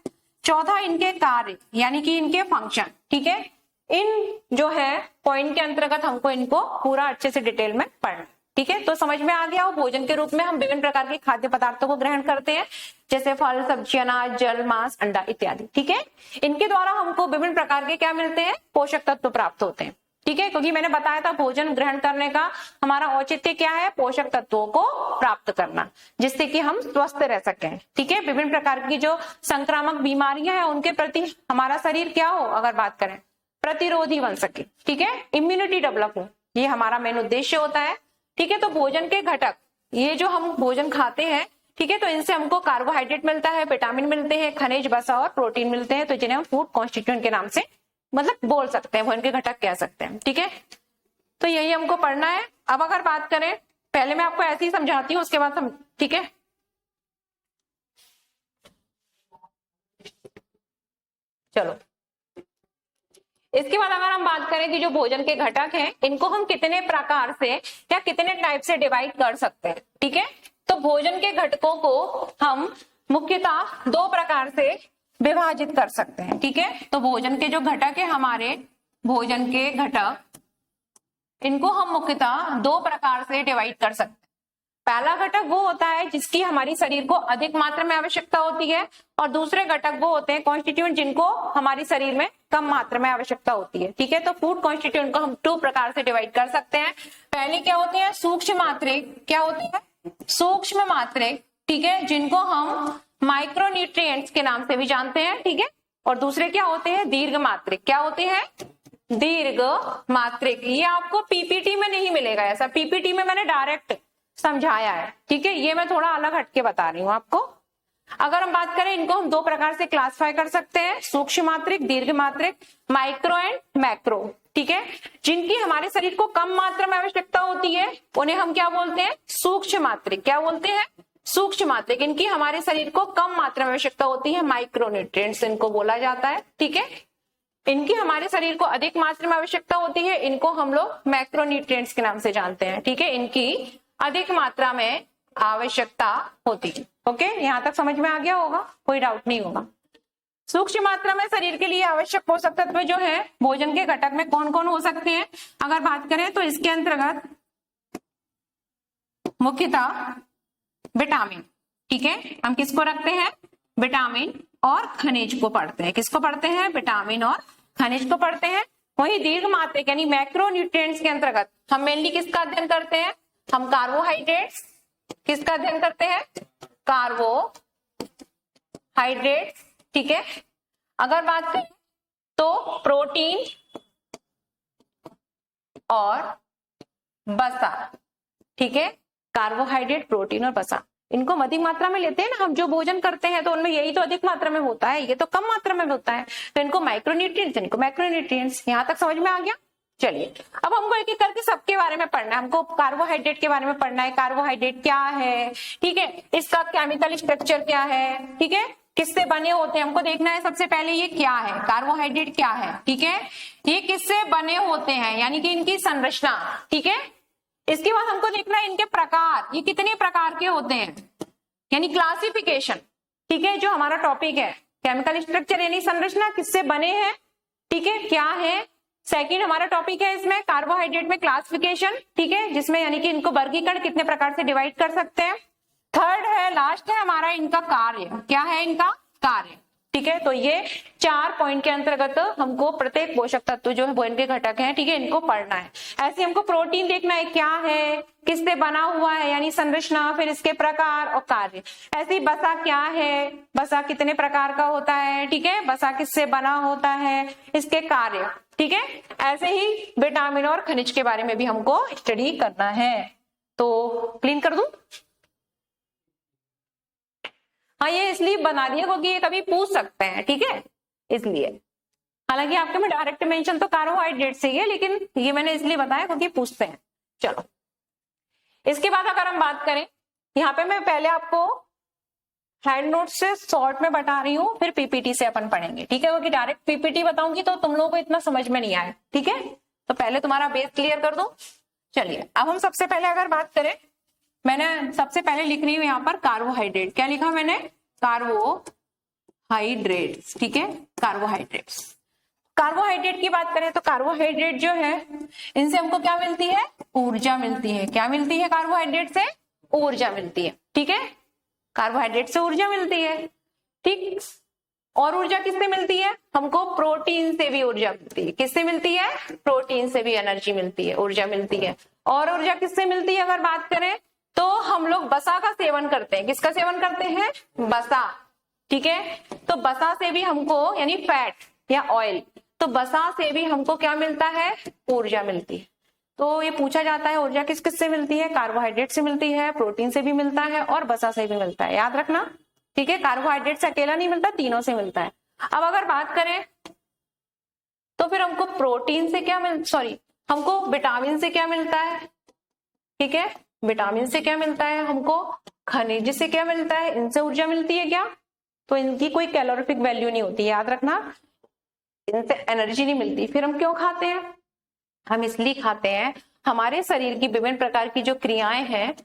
चौथा, इनके कार्य यानी कि इनके फंक्शन, ठीक है। इन जो है पॉइंट के अंतर्गत हमको इनको पूरा अच्छे से डिटेल में पढ़ना, ठीक है। तो समझ में आ गया हो, भोजन के रूप में हम विभिन्न प्रकार के खाद्य पदार्थों को ग्रहण करते हैं, जैसे फल, सब्जी, अनाज, जल, मांस, अंडा इत्यादि, ठीक है। इनके द्वारा हमको विभिन्न प्रकार के क्या मिलते हैं? पोषक तत्व प्राप्त होते हैं, ठीक है, क्योंकि मैंने बताया था भोजन ग्रहण करने का हमारा औचित्य क्या है? पोषक तत्वों को प्राप्त करना, जिससे कि हम स्वस्थ रह सकें, ठीक है। विभिन्न प्रकार की जो संक्रामक बीमारियां हैं उनके प्रति हमारा शरीर क्या हो, अगर बात करें, प्रतिरोधी बन सके, ठीक है, इम्यूनिटी डेवलप हो, ये हमारा मेन उद्देश्य होता है, ठीक है। तो भोजन के घटक, ये जो हम भोजन खाते हैं, ठीक है, तो इनसे हमको कार्बोहाइड्रेट मिलता है, विटामिन मिलते हैं, खनिज, वसा और प्रोटीन मिलते हैं, तो जिन्हें हम फूड कॉन्स्टिट्यूएंट के नाम से मतलब बोल सकते हैं, भोजन के घटक कह सकते हैं, ठीक है। तो यही हमको पढ़ना है। अब अगर बात करें, पहले मैं आपको ऐसे ही समझाती हूँ, उसके बाद हम, ठीक है, चलो। इसके बाद अगर हम बात करें कि जो भोजन के घटक हैं, इनको हम कितने प्रकार से या कितने टाइप से डिवाइड कर सकते हैं, ठीक है। तो भोजन के घटकों को हम मुख्यतः दो प्रकार से विभाजित कर सकते हैं, ठीक है। तो भोजन के जो घटक है हमारे, भोजन के घटक, इनको हम मुख्यतः दो प्रकार से डिवाइड कर सकते हैं। पहला घटक वो होता है जिसकी हमारी शरीर को अधिक मात्रा में आवश्यकता होती है, और दूसरे घटक वो होते हैं कॉन्स्टिट्यूएंट जिनको हमारी शरीर में कम मात्रा में आवश्यकता होती है, ठीक है। तो फूड कॉन्स्टिट्यूएंट को हम दो प्रकार से डिवाइड कर सकते हैं। पहले क्या होते हैं? सूक्ष्म मात्रिक। क्या होते हैं? सूक्ष्म मात्रिक, ठीक है, जिनको हम माइक्रोन्यूट्रिएंट्स के नाम से भी जानते हैं, ठीक है। और दूसरे क्या होते हैं? दीर्घ मात्रिक। क्या होते हैं? दीर्घ मात्रिक। ये आपको पीपीटी में नहीं मिलेगा, ऐसा पीपीटी में मैंने डायरेक्ट समझाया है, ठीक है, ये मैं थोड़ा अलग हटके बता रही हूँ आपको। अगर हम बात करें, इनको हम दो प्रकार से क्लासिफाई कर सकते हैं, सूक्ष्म मात्रिक, दीर्घ मात्रिक, माइक्रो एंड मैक्रो, ठीक है। जिनकी हमारे शरीर को कम मात्रा में आवश्यकता होती है उन्हें हम क्या बोलते हैं? सूक्ष्म मात्रिक। क्या बोलते हैं? सूक्ष्म मात्रिक। इनकी हमारे शरीर को कम मात्रा में आवश्यकता होती है, माइक्रोन्यूट्रिएंट्स इनको बोला जाता है, ठीक है। इनकी हमारे शरीर को अधिक मात्रा में आवश्यकता होती है, इनको हम लोग मैक्रोन्यूट्रिएंट्स के नाम से जानते हैं, ठीक है। इनकी अधिक मात्रा में आवश्यकता होती है। ओके, यहां तक समझ में आ गया होगा, कोई डाउट नहीं होगा। सूक्ष्म मात्रा में शरीर के लिए आवश्यक पोषक तत्व जो है भोजन के घटक में कौन कौन हो सकते हैं, अगर बात करें तो इसके अंतर्गत मुख्यतः विटामिन, ठीक है, हम किसको रखते हैं? विटामिन और खनिज को पढ़ते हैं। किसको पढ़ते हैं? विटामिन और खनिज को पढ़ते हैं। वही दीर्घ मात्रिक यानी मैक्रोन्यूट्रिएंट्स के अंतर्गत हम मेनली किसका अध्ययन करते हैं? हम कार्बोहाइड्रेट्स। किसका अध्ययन करते हैं? कार्बोहाइड्रेट्स, ठीक है। अगर बात करें तो प्रोटीन और वसा, ठीक है, कार्बोहाइड्रेट, प्रोटीन और वसा, इनको अधिक मात्रा में लेते हैं ना हम, जो भोजन करते हैं तो उनमें यही तो अधिक मात्रा में होता है, ये तो कम मात्रा में होता है, तो इनको माइक्रोन्यूट्रिएंट्स, इनको मैक्रोन्यूट्रिएंट्स। यहां तक समझ में आ गया? चलिए अब हमको एक एक करके सबके बारे में पढ़ना है। हमको कार्बोहाइड्रेट के बारे में पढ़ना है, कार्बोहाइड्रेट क्या है, ठीक है, इसका केमिकल स्ट्रक्चर क्या है, ठीक है, किससे बने होते हैं, हमको देखना है सबसे पहले ये क्या है, कार्बोहाइड्रेट क्या है, ठीक है, ये किससे बने होते हैं यानी कि इनकी संरचना, ठीक है। इसके बाद हमको देखना है इनके प्रकार, ये कितने प्रकार के होते हैं यानी क्लासिफिकेशन, ठीक है, जो हमारा टॉपिक है केमिकल स्ट्रक्चर यानी संरचना, किससे बने हैं, ठीक है, क्या है। सेकंड हमारा टॉपिक है इसमें कार्बोहाइड्रेट में क्लासिफिकेशन, ठीक है, जिसमें यानी कि इनको वर्गीकरण कितने प्रकार से डिवाइड कर सकते हैं। थर्ड है, लास्ट है हमारा इनका कार्य, क्या है इनका कार्य, ठीक है। तो ये 4 पॉइंट के अंतर्गत हमको प्रत्येक पोषक तत्व जो है वो इनके घटक हैं, ठीक है, इनको पढ़ना है। ऐसे हमको प्रोटीन देखना है क्या है, किससे बना हुआ है यानी संरचना, फिर इसके प्रकार और कार्य। ऐसे ही वसा क्या है, वसा कितने प्रकार का होता है, ठीक है, वसा किससे बना होता है, इसके कार्य, ठीक है। ऐसे ही विटामिन और खनिज के बारे में भी हमको स्टडी करना है। तो क्लीन कर दूं? हाँ, ये इसलिए बना दिया क्योंकि ये कभी पूछ सकते हैं, ठीक है, इसलिए। हालांकि आपके में डायरेक्ट मेंशन तो कार्बोहाइड्रेट से ही है, लेकिन ये मैंने इसलिए बताया क्योंकि पूछते हैं। चलो, इसके बाद अगर हम बात करें, यहाँ पे मैं पहले आपको हैंड नोट से शॉर्ट में बता रही हूँ, फिर पीपीटी से अपन पढ़ेंगे, ठीक है, क्योंकि डायरेक्ट पीपीटी बताऊंगी तो तुम लोगों को इतना समझ में नहीं आए, ठीक है। तो पहले तुम्हारा बेस क्लियर कर दो। चलिए, अब हम सबसे पहले अगर बात करें, मैंने सबसे पहले लिख रही हूँ यहाँ पर कार्बोहाइड्रेट, क्या लिखा मैंने, कार्बोहाइड्रेट्स, ठीक है, कार्बोहाइड्रेट्स। कार्बोहाइड्रेट की बात करें तो कार्बोहाइड्रेट जो है इनसे हमको क्या मिलती है, ऊर्जा मिलती है। क्या मिलती है, कार्बोहाइड्रेट से ऊर्जा मिलती है, ठीक है, कार्बोहाइड्रेट से ऊर्जा मिलती है, ठीक। और ऊर्जा किससे मिलती है, हमको प्रोटीन से भी ऊर्जा मिलती है। किससे मिलती है, प्रोटीन से भी एनर्जी मिलती है, ऊर्जा मिलती है। और ऊर्जा किससे मिलती है अगर बात करें तो हम लोग वसा का सेवन करते हैं। किसका सेवन करते हैं, वसा, ठीक है। तो वसा से भी हमको यानी फैट या ऑयल, तो वसा से भी हमको क्या मिलता है, ऊर्जा मिलती है। तो ये पूछा जाता है ऊर्जा किस किस से मिलती है, कार्बोहाइड्रेट से मिलती है, प्रोटीन से भी मिलता है और वसा से भी मिलता है, याद रखना, ठीक है। कार्बोहाइड्रेट से अकेला नहीं मिलता, तीनों से मिलता है। अब अगर बात करें तो फिर हमको प्रोटीन से क्या हमको विटामिन से क्या मिलता है, ठीक है, विटामिन से क्या मिलता है हमको, खनिज से क्या मिलता है, इनसे ऊर्जा मिलती है क्या, तो इनकी कोई कैलोरीफिक वैल्यू नहीं होती, याद रखना, इनसे एनर्जी नहीं मिलती। फिर हम क्यों खाते हैं, हम इसलिए खाते हैं हमारे शरीर की विभिन्न प्रकार की जो क्रियाएं हैं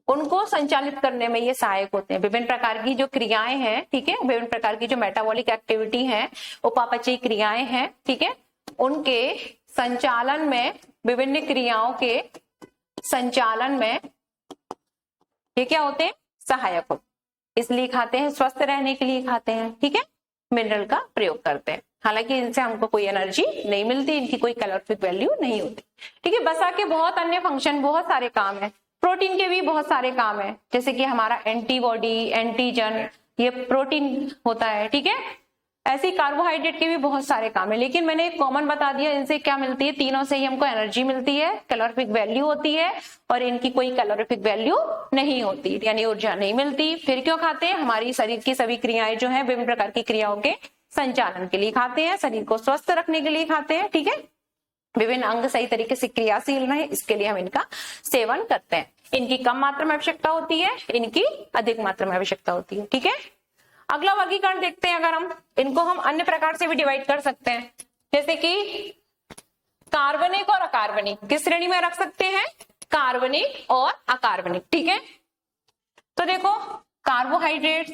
उनको संचालित करने में ये सहायक होते हैं। विभिन्न प्रकार की जो क्रियाएं हैं, ठीक है, विभिन्न प्रकार की जो मेटाबॉलिक एक्टिविटी है, उपापचयी क्रियाएं हैं, ठीक है, उनके संचालन में, विभिन्न क्रियाओं के संचालन में ये क्या होते हैं, सहायक होते, इसलिए खाते हैं, स्वस्थ रहने के लिए खाते हैं, ठीक है, मिनरल का प्रयोग करते हैं। हालांकि इनसे हमको कोई एनर्जी नहीं मिलती, इनकी कोई कैलोरीफिक वैल्यू नहीं होती, ठीक है। वसा के बहुत अन्य फंक्शन, बहुत सारे काम है, प्रोटीन के भी बहुत सारे काम है, जैसे कि हमारा एंटीबॉडी, एंटीजन, ये प्रोटीन होता है, ठीक है। ऐसे कार्बोहाइड्रेट के भी बहुत सारे काम है, लेकिन मैंने एक कॉमन बता दिया, इनसे क्या मिलती है, तीनों से ही हमको एनर्जी मिलती है, कैलोरीफिक वैल्यू होती है, और इनकी कोई कैलोरीफिक वैल्यू नहीं होती, यानी ऊर्जा नहीं मिलती। फिर क्यों खाते हैं, हमारी शरीर की सभी क्रियाएं जो है विभिन्न प्रकार की क्रियाओं के संचालन के लिए खाते हैं, शरीर को स्वस्थ रखने के लिए खाते हैं, ठीक है, विभिन्न अंग सही तरीके से क्रियाशील रहे इसके लिए हम इनका सेवन करते हैं। इनकी कम मात्रा में आवश्यकता होती है, इनकी अधिक मात्रा में आवश्यकता होती है, ठीक है। अगला वर्गीकरण देखते हैं, अगर हम इनको हम अन्य प्रकार से भी डिवाइड कर सकते हैं, जैसे कि कार्बनिक और अकार्बनिक, किस श्रेणी में रख सकते हैं, कार्बनिक और अकार्बनिक, ठीक है। तो देखो कार्बोहाइड्रेट्स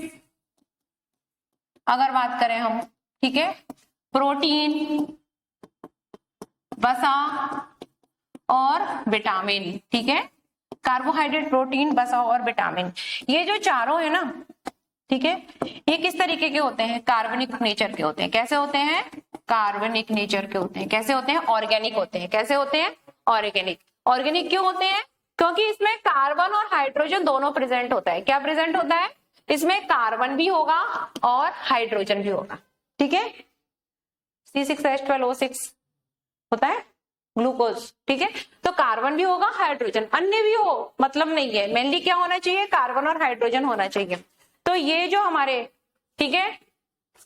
अगर बात करें हम, ठीक है, प्रोटीन, वसा और विटामिन, ठीक है, कार्बोहाइड्रेट, प्रोटीन, वसा और विटामिन, ये जो चारों है ना, ठीक है, ये किस तरीके के होते हैं, कार्बनिक नेचर के होते हैं। कैसे होते हैं, कार्बनिक नेचर के होते हैं। कैसे होते हैं, ऑर्गेनिक होते हैं। कैसे होते हैं, ऑर्गेनिक। ऑर्गेनिक क्यों होते हैं, क्योंकि इसमें कार्बन और हाइड्रोजन दोनों प्रेजेंट होता है। क्या प्रेजेंट होता है, इसमें कार्बन भी होगा और हाइड्रोजन भी होगा, ठीक है। C6H12O6 होता है ग्लूकोज, ठीक है, तो कार्बन भी होगा, हाइड्रोजन, अन्य भी हो मतलब नहीं है, मेनली क्या होना चाहिए, कार्बन और हाइड्रोजन होना चाहिए। तो ये जो हमारे, ठीक है,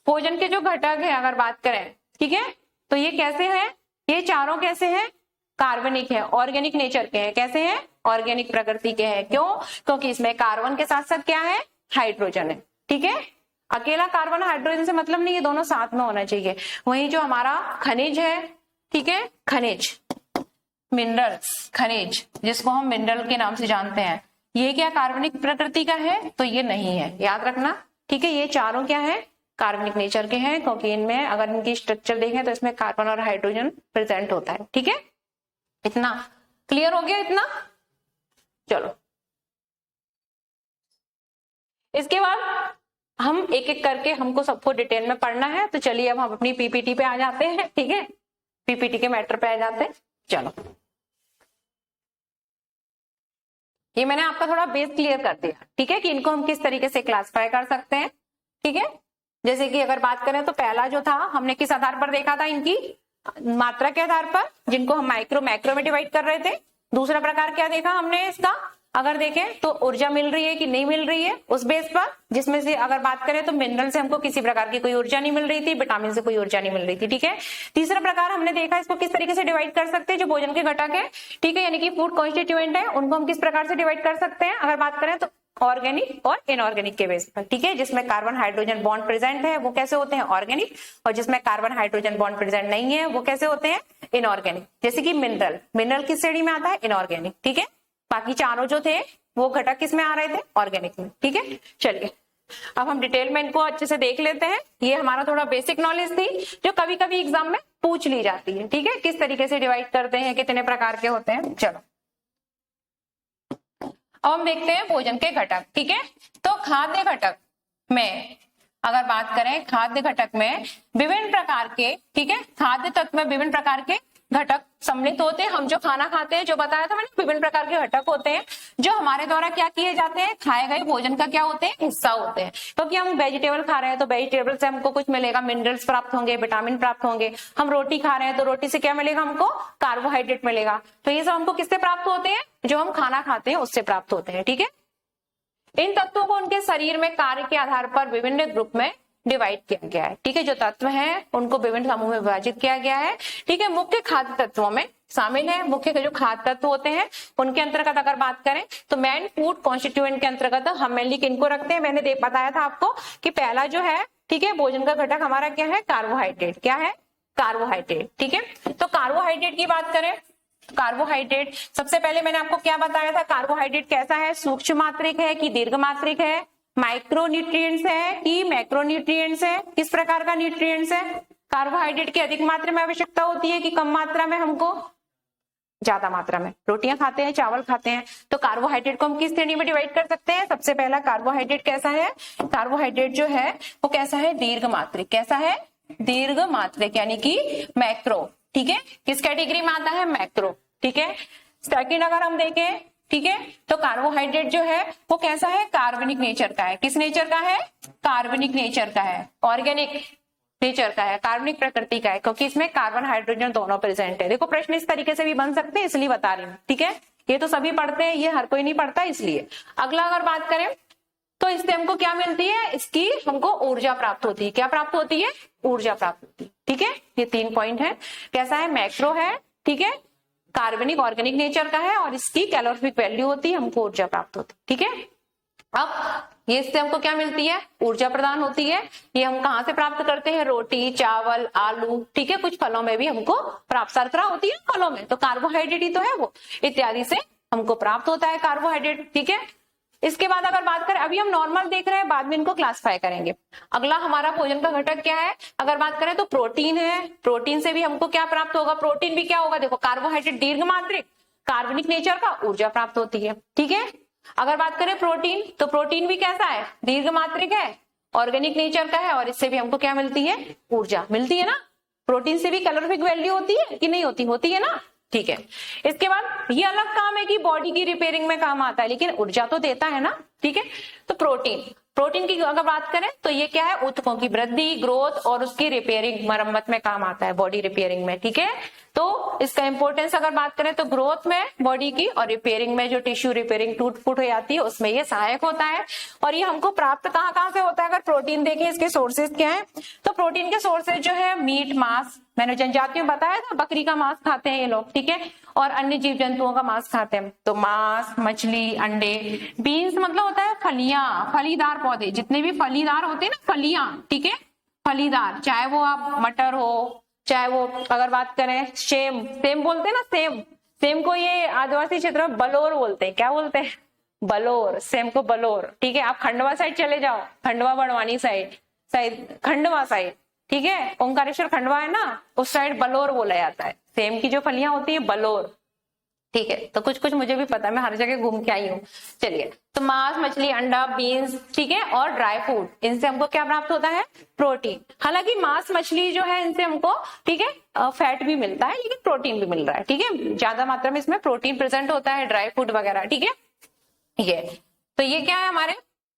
भोजन के जो घटक है अगर बात करें, ठीक है, तो ये कैसे है, ये चारों कैसे हैं? कार्बनिक है, ऑर्गेनिक नेचर के हैं। कैसे हैं? ऑर्गेनिक प्रकृति के हैं। क्यों? क्योंकि इसमें कार्बन के साथ साथ क्या है? हाइड्रोजन है। ठीक है, अकेला कार्बन हाइड्रोजन से मतलब नहीं, ये दोनों साथ में होना चाहिए। वहीं जो हमारा खनिज है, ठीक है, खनिज, मिनरल्स, खनिज जिसको हम मिनरल के नाम से जानते हैं, ये क्या कार्बनिक प्रकृति का है? तो ये नहीं है, याद रखना। ठीक है, ये चारों क्या है? कार्बनिक नेचर के हैं, क्योंकि इनमें अगर इनकी स्ट्रक्चर देखें तो इसमें कार्बन और हाइड्रोजन प्रेजेंट होता है। ठीक है, इतना क्लियर हो गया? इतना चलो, इसके बाद हम एक एक करके हमको सबको डिटेल में पढ़ना है। तो चलिए अब हम अपनी पीपीटी पे आ जाते हैं। ठीक है, पीपीटी के मैटर पे आ जाते हैं। चलो, ये मैंने आपका थोड़ा बेस क्लियर कर दिया। ठीक है, कि इनको हम किस तरीके से क्लासिफाई कर सकते हैं। ठीक है, जैसे कि अगर बात करें तो पहला जो था हमने किस आधार पर देखा था? इनकी मात्रा के आधार पर, जिनको हम माइक्रो मैक्रो में डिवाइड कर रहे थे। दूसरा प्रकार क्या देखा हमने इसका? अगर देखें तो ऊर्जा मिल रही है कि नहीं मिल रही है, उस बेस पर, जिसमें से अगर बात करें तो मिनरल से हमको किसी प्रकार की कोई ऊर्जा नहीं मिल रही थी, विटामिन से कोई ऊर्जा नहीं मिल रही थी। ठीक है, तीसरा प्रकार हमने देखा इसको किस तरीके से डिवाइड कर सकते हैं, जो भोजन के घटक है, ठीक है, यानी कि फूड कॉन्स्टिट्यूएंट है, उनको हम किस प्रकार से डिवाइड कर सकते हैं अगर बात करें तो? ऑर्गेनिक और इनऑर्गेनिक के बेस पर। ठीक है, जिसमें कार्बन हाइड्रोजन बॉन्ड प्रेजेंट है वो कैसे होते हैं? ऑर्गेनिक। और जिसमें कार्बन हाइड्रोजन बॉन्ड प्रेजेंट नहीं है वो कैसे होते हैं? इनऑर्गेनिक। जैसे कि मिनरल, मिनरल किस श्रेणी में आता है? इनऑर्गेनिक। ठीक है, बाकी चारों जो थे वो घटक किस में आ रहे थे? ऑर्गेनिक में। ठीक है, चलिए अब हम डिटेल में इनको अच्छे से देख लेते हैं। ये हमारा थोड़ा बेसिक नॉलेज थी जो कभी कभी एग्जाम में पूछ ली जाती है। ठीक है, किस तरीके से डिवाइड करते हैं, कितने प्रकार के होते हैं। चलो अब हम देखते हैं भोजन के घटक। ठीक है, तो खाद्य घटक में अगर बात करें, खाद्य घटक में विभिन्न प्रकार के, ठीक है, खाद्य तत्व में विभिन्न प्रकार के घटक सम्मिलित होते हैं। हम जो खाना खाते हैं, जो बताया था मैंने, विभिन्न प्रकार के घटक होते हैं जो हमारे द्वारा क्या किए जाते हैं? खाए गए भोजन का क्या होते हैं? हिस्सा होते हैं। क्योंकि हम वेजिटेबल खा रहे हैं तो वेजिटेबल से हमको कुछ मिलेगा, मिनरल्स प्राप्त होंगे, विटामिन प्राप्त होंगे। हम रोटी खा रहे हैं तो रोटी से क्या मिलेगा हमको? कार्बोहाइड्रेट मिलेगा। तो ये सब हमको किससे प्राप्त होते हैं? जो हम खाना खाते हैं उससे प्राप्त होते हैं। ठीक है, इन तत्वों को उनके शरीर में कार्य के आधार पर विभिन्न ग्रुप में डिवाइड किया गया है। ठीक है, जो तत्व हैं उनको विभिन्न समूह में विभाजित किया गया है। ठीक है, मुख्य खाद्य तत्वों में शामिल है, मुख्य जो खाद्य तत्व होते हैं उनके अंतर्गत अगर बात करें तो मेन फूड कॉन्स्टिट्यूएंट के अंतर्गत हम मेनली किनको रखते हैं? मैंने बताया था आपको कि पहला जो है, ठीक है, भोजन का घटक हमारा क्या है? कार्बोहाइड्रेट। क्या है? कार्बोहाइड्रेट। ठीक है, तो कार्बोहाइड्रेट की बात करें, कार्बोहाइड्रेट सबसे पहले मैंने आपको क्या बताया था? कार्बोहाइड्रेट कैसा है? सूक्ष्म मात्रिक है कि दीर्घ मात्रिक है? माइक्रोन्यूट्रिएंट्स है कि मैक्रोन्यूट्रिएंट्स है? किस प्रकार का न्यूट्रिएंट्स है? कार्बोहाइड्रेट की अधिक मात्रा में आवश्यकता होती है कि कम मात्रा में? हमको ज्यादा मात्रा में। रोटियां खाते हैं, चावल खाते हैं, तो कार्बोहाइड्रेट को हम किस श्रेणी में डिवाइड कर सकते हैं? सबसे पहला कार्बोहाइड्रेट कैसा है? कार्बोहाइड्रेट जो है वो कैसा है? दीर्घ मात्रिक। कैसा है? दीर्घ मात्रिक, यानी कि मैक्रो। ठीक है, किस कैटेगरी में आता है? मैक्रो। ठीक है, सेकंड अगर हम देखें, ठीक है, तो कार्बोहाइड्रेट जो है वो कैसा है? कार्बनिक नेचर का है। किस नेचर का है? कार्बनिक नेचर का है, ऑर्गेनिक नेचर का है, कार्बनिक प्रकृति का है, क्योंकि इसमें कार्बन हाइड्रोजन दोनों प्रेजेंट है। देखो प्रश्न इस तरीके से भी बन सकते हैं, इसलिए बता रही हूँ। ठीक है, ये तो सभी पढ़ते हैं, ये हर कोई नहीं पढ़ता, इसलिए। अगला अगर बात करें तो इससे हमको क्या मिलती है? इसकी हमको ऊर्जा प्राप्त होती है। क्या प्राप्त होती है? ऊर्जा प्राप्त होती है। ठीक है, ये 3 पॉइंट है। कैसा है? मैक्रो है, ठीक है, कार्बनिक ऑर्गेनिक नेचर का है, और इसकी कैलोरीफिक वैल्यू होती है, हमको ऊर्जा प्राप्त होती है। ठीक है, अब ये इससे हमको क्या मिलती है? ऊर्जा प्रदान होती है। ये हम कहाँ से प्राप्त करते हैं? रोटी, चावल, आलू, ठीक है, कुछ फलों में भी हमको प्राप्त, शर्करा होती है फलों में, तो कार्बोहाइड्रेट ही तो है वो, इत्यादि से हमको प्राप्त होता है कार्बोहाइड्रेट। ठीक है, इसके बाद अगर बात करें, अभी हम नॉर्मल देख रहे हैं, बाद में इनको क्लासिफाई करेंगे। अगला हमारा भोजन का घटक क्या है? अगर बात करें तो प्रोटीन है। प्रोटीन से भी हमको क्या प्राप्त होगा? प्रोटीन भी क्या होगा? देखो, कार्बोहाइड्रेट दीर्घ मात्रिक, कार्बनिक नेचर का, ऊर्जा प्राप्त होती है। ठीक है, अगर बात करें प्रोटीन, तो प्रोटीन भी कैसा है? दीर्घ मात्रिक है, ऑर्गेनिक नेचर का है, और इससे भी हमको क्या मिलती है? ऊर्जा मिलती है ना। प्रोटीन से भी कैलोरीफिक वैल्यू होती है कि नहीं होती? होती है ना। ठीक है, इसके बाद ये अलग काम है कि बॉडी की रिपेयरिंग में काम आता है, लेकिन ऊर्जा तो देता है ना। ठीक है, तो प्रोटीन, प्रोटीन की अगर बात करें तो ये क्या है, ऊतकों की वृद्धि, ग्रोथ और उसकी रिपेयरिंग, मरम्मत में काम आता है, बॉडी रिपेयरिंग में। ठीक है, तो इसका इंपॉर्टेंस अगर बात करें तो ग्रोथ में बॉडी की और रिपेयरिंग में, जो टिश्यू रिपेयरिंग टूट फूट हो जाती है उसमें ये सहायक होता है। और ये हमको प्राप्त कहाँ कहाँ से होता है, अगर प्रोटीन देखें इसके सोर्सेज क्या है, तो प्रोटीन के सोर्सेज जो है मीट, मांस, मैंने जनजातियों में बताया था बकरी का मांस खाते हैं ये लोग, ठीक है, और अन्य जीव जंतुओं का मांस खाते हैं। तो मांस, मछली, अंडे, बीन्स मतलब होता है फलियां, फलीदार पौधे, जितने भी फलीदार होते हैं ना, फलियां, ठीक है, फलीदार, चाहे वो आप मटर हो, चाहे वो अगर बात करें सेम, सेम बोलते हैं ना, सेम, सेम को ये आदिवासी क्षेत्र में बलोर बोलते हैं, क्या बोलते हैं, बलोर, सेम को बलोर। ठीक है, आप खंडवा साइड चले जाओ, खंडवा बड़वानी साइड, खंडवा साइड, ठीक है, ओंकारेश्वर खंडवा है ना, उस साइड बलोर बोला जाता है। सेम की जो फलियां होती है बलोर। ठीक है, तो कुछ कुछ मुझे भी पता है, मैं हर जगह घूम के आई हूँ। चलिए, तो मांस, मछली, अंडा, बीन्स, ठीक है, और ड्राई फ्रूट, इनसे हमको क्या प्राप्त होता है, प्रोटीन। हालांकि मांस, मछली जो है इनसे हमको, ठीक है, फैट भी मिलता है, लेकिन प्रोटीन भी मिल रहा है। ठीक है, ज्यादा मात्रा में इसमें प्रोटीन प्रेजेंट होता है, ड्राई फ्रूट वगैरह। ठीक है, ये तो ये क्या है, हमारे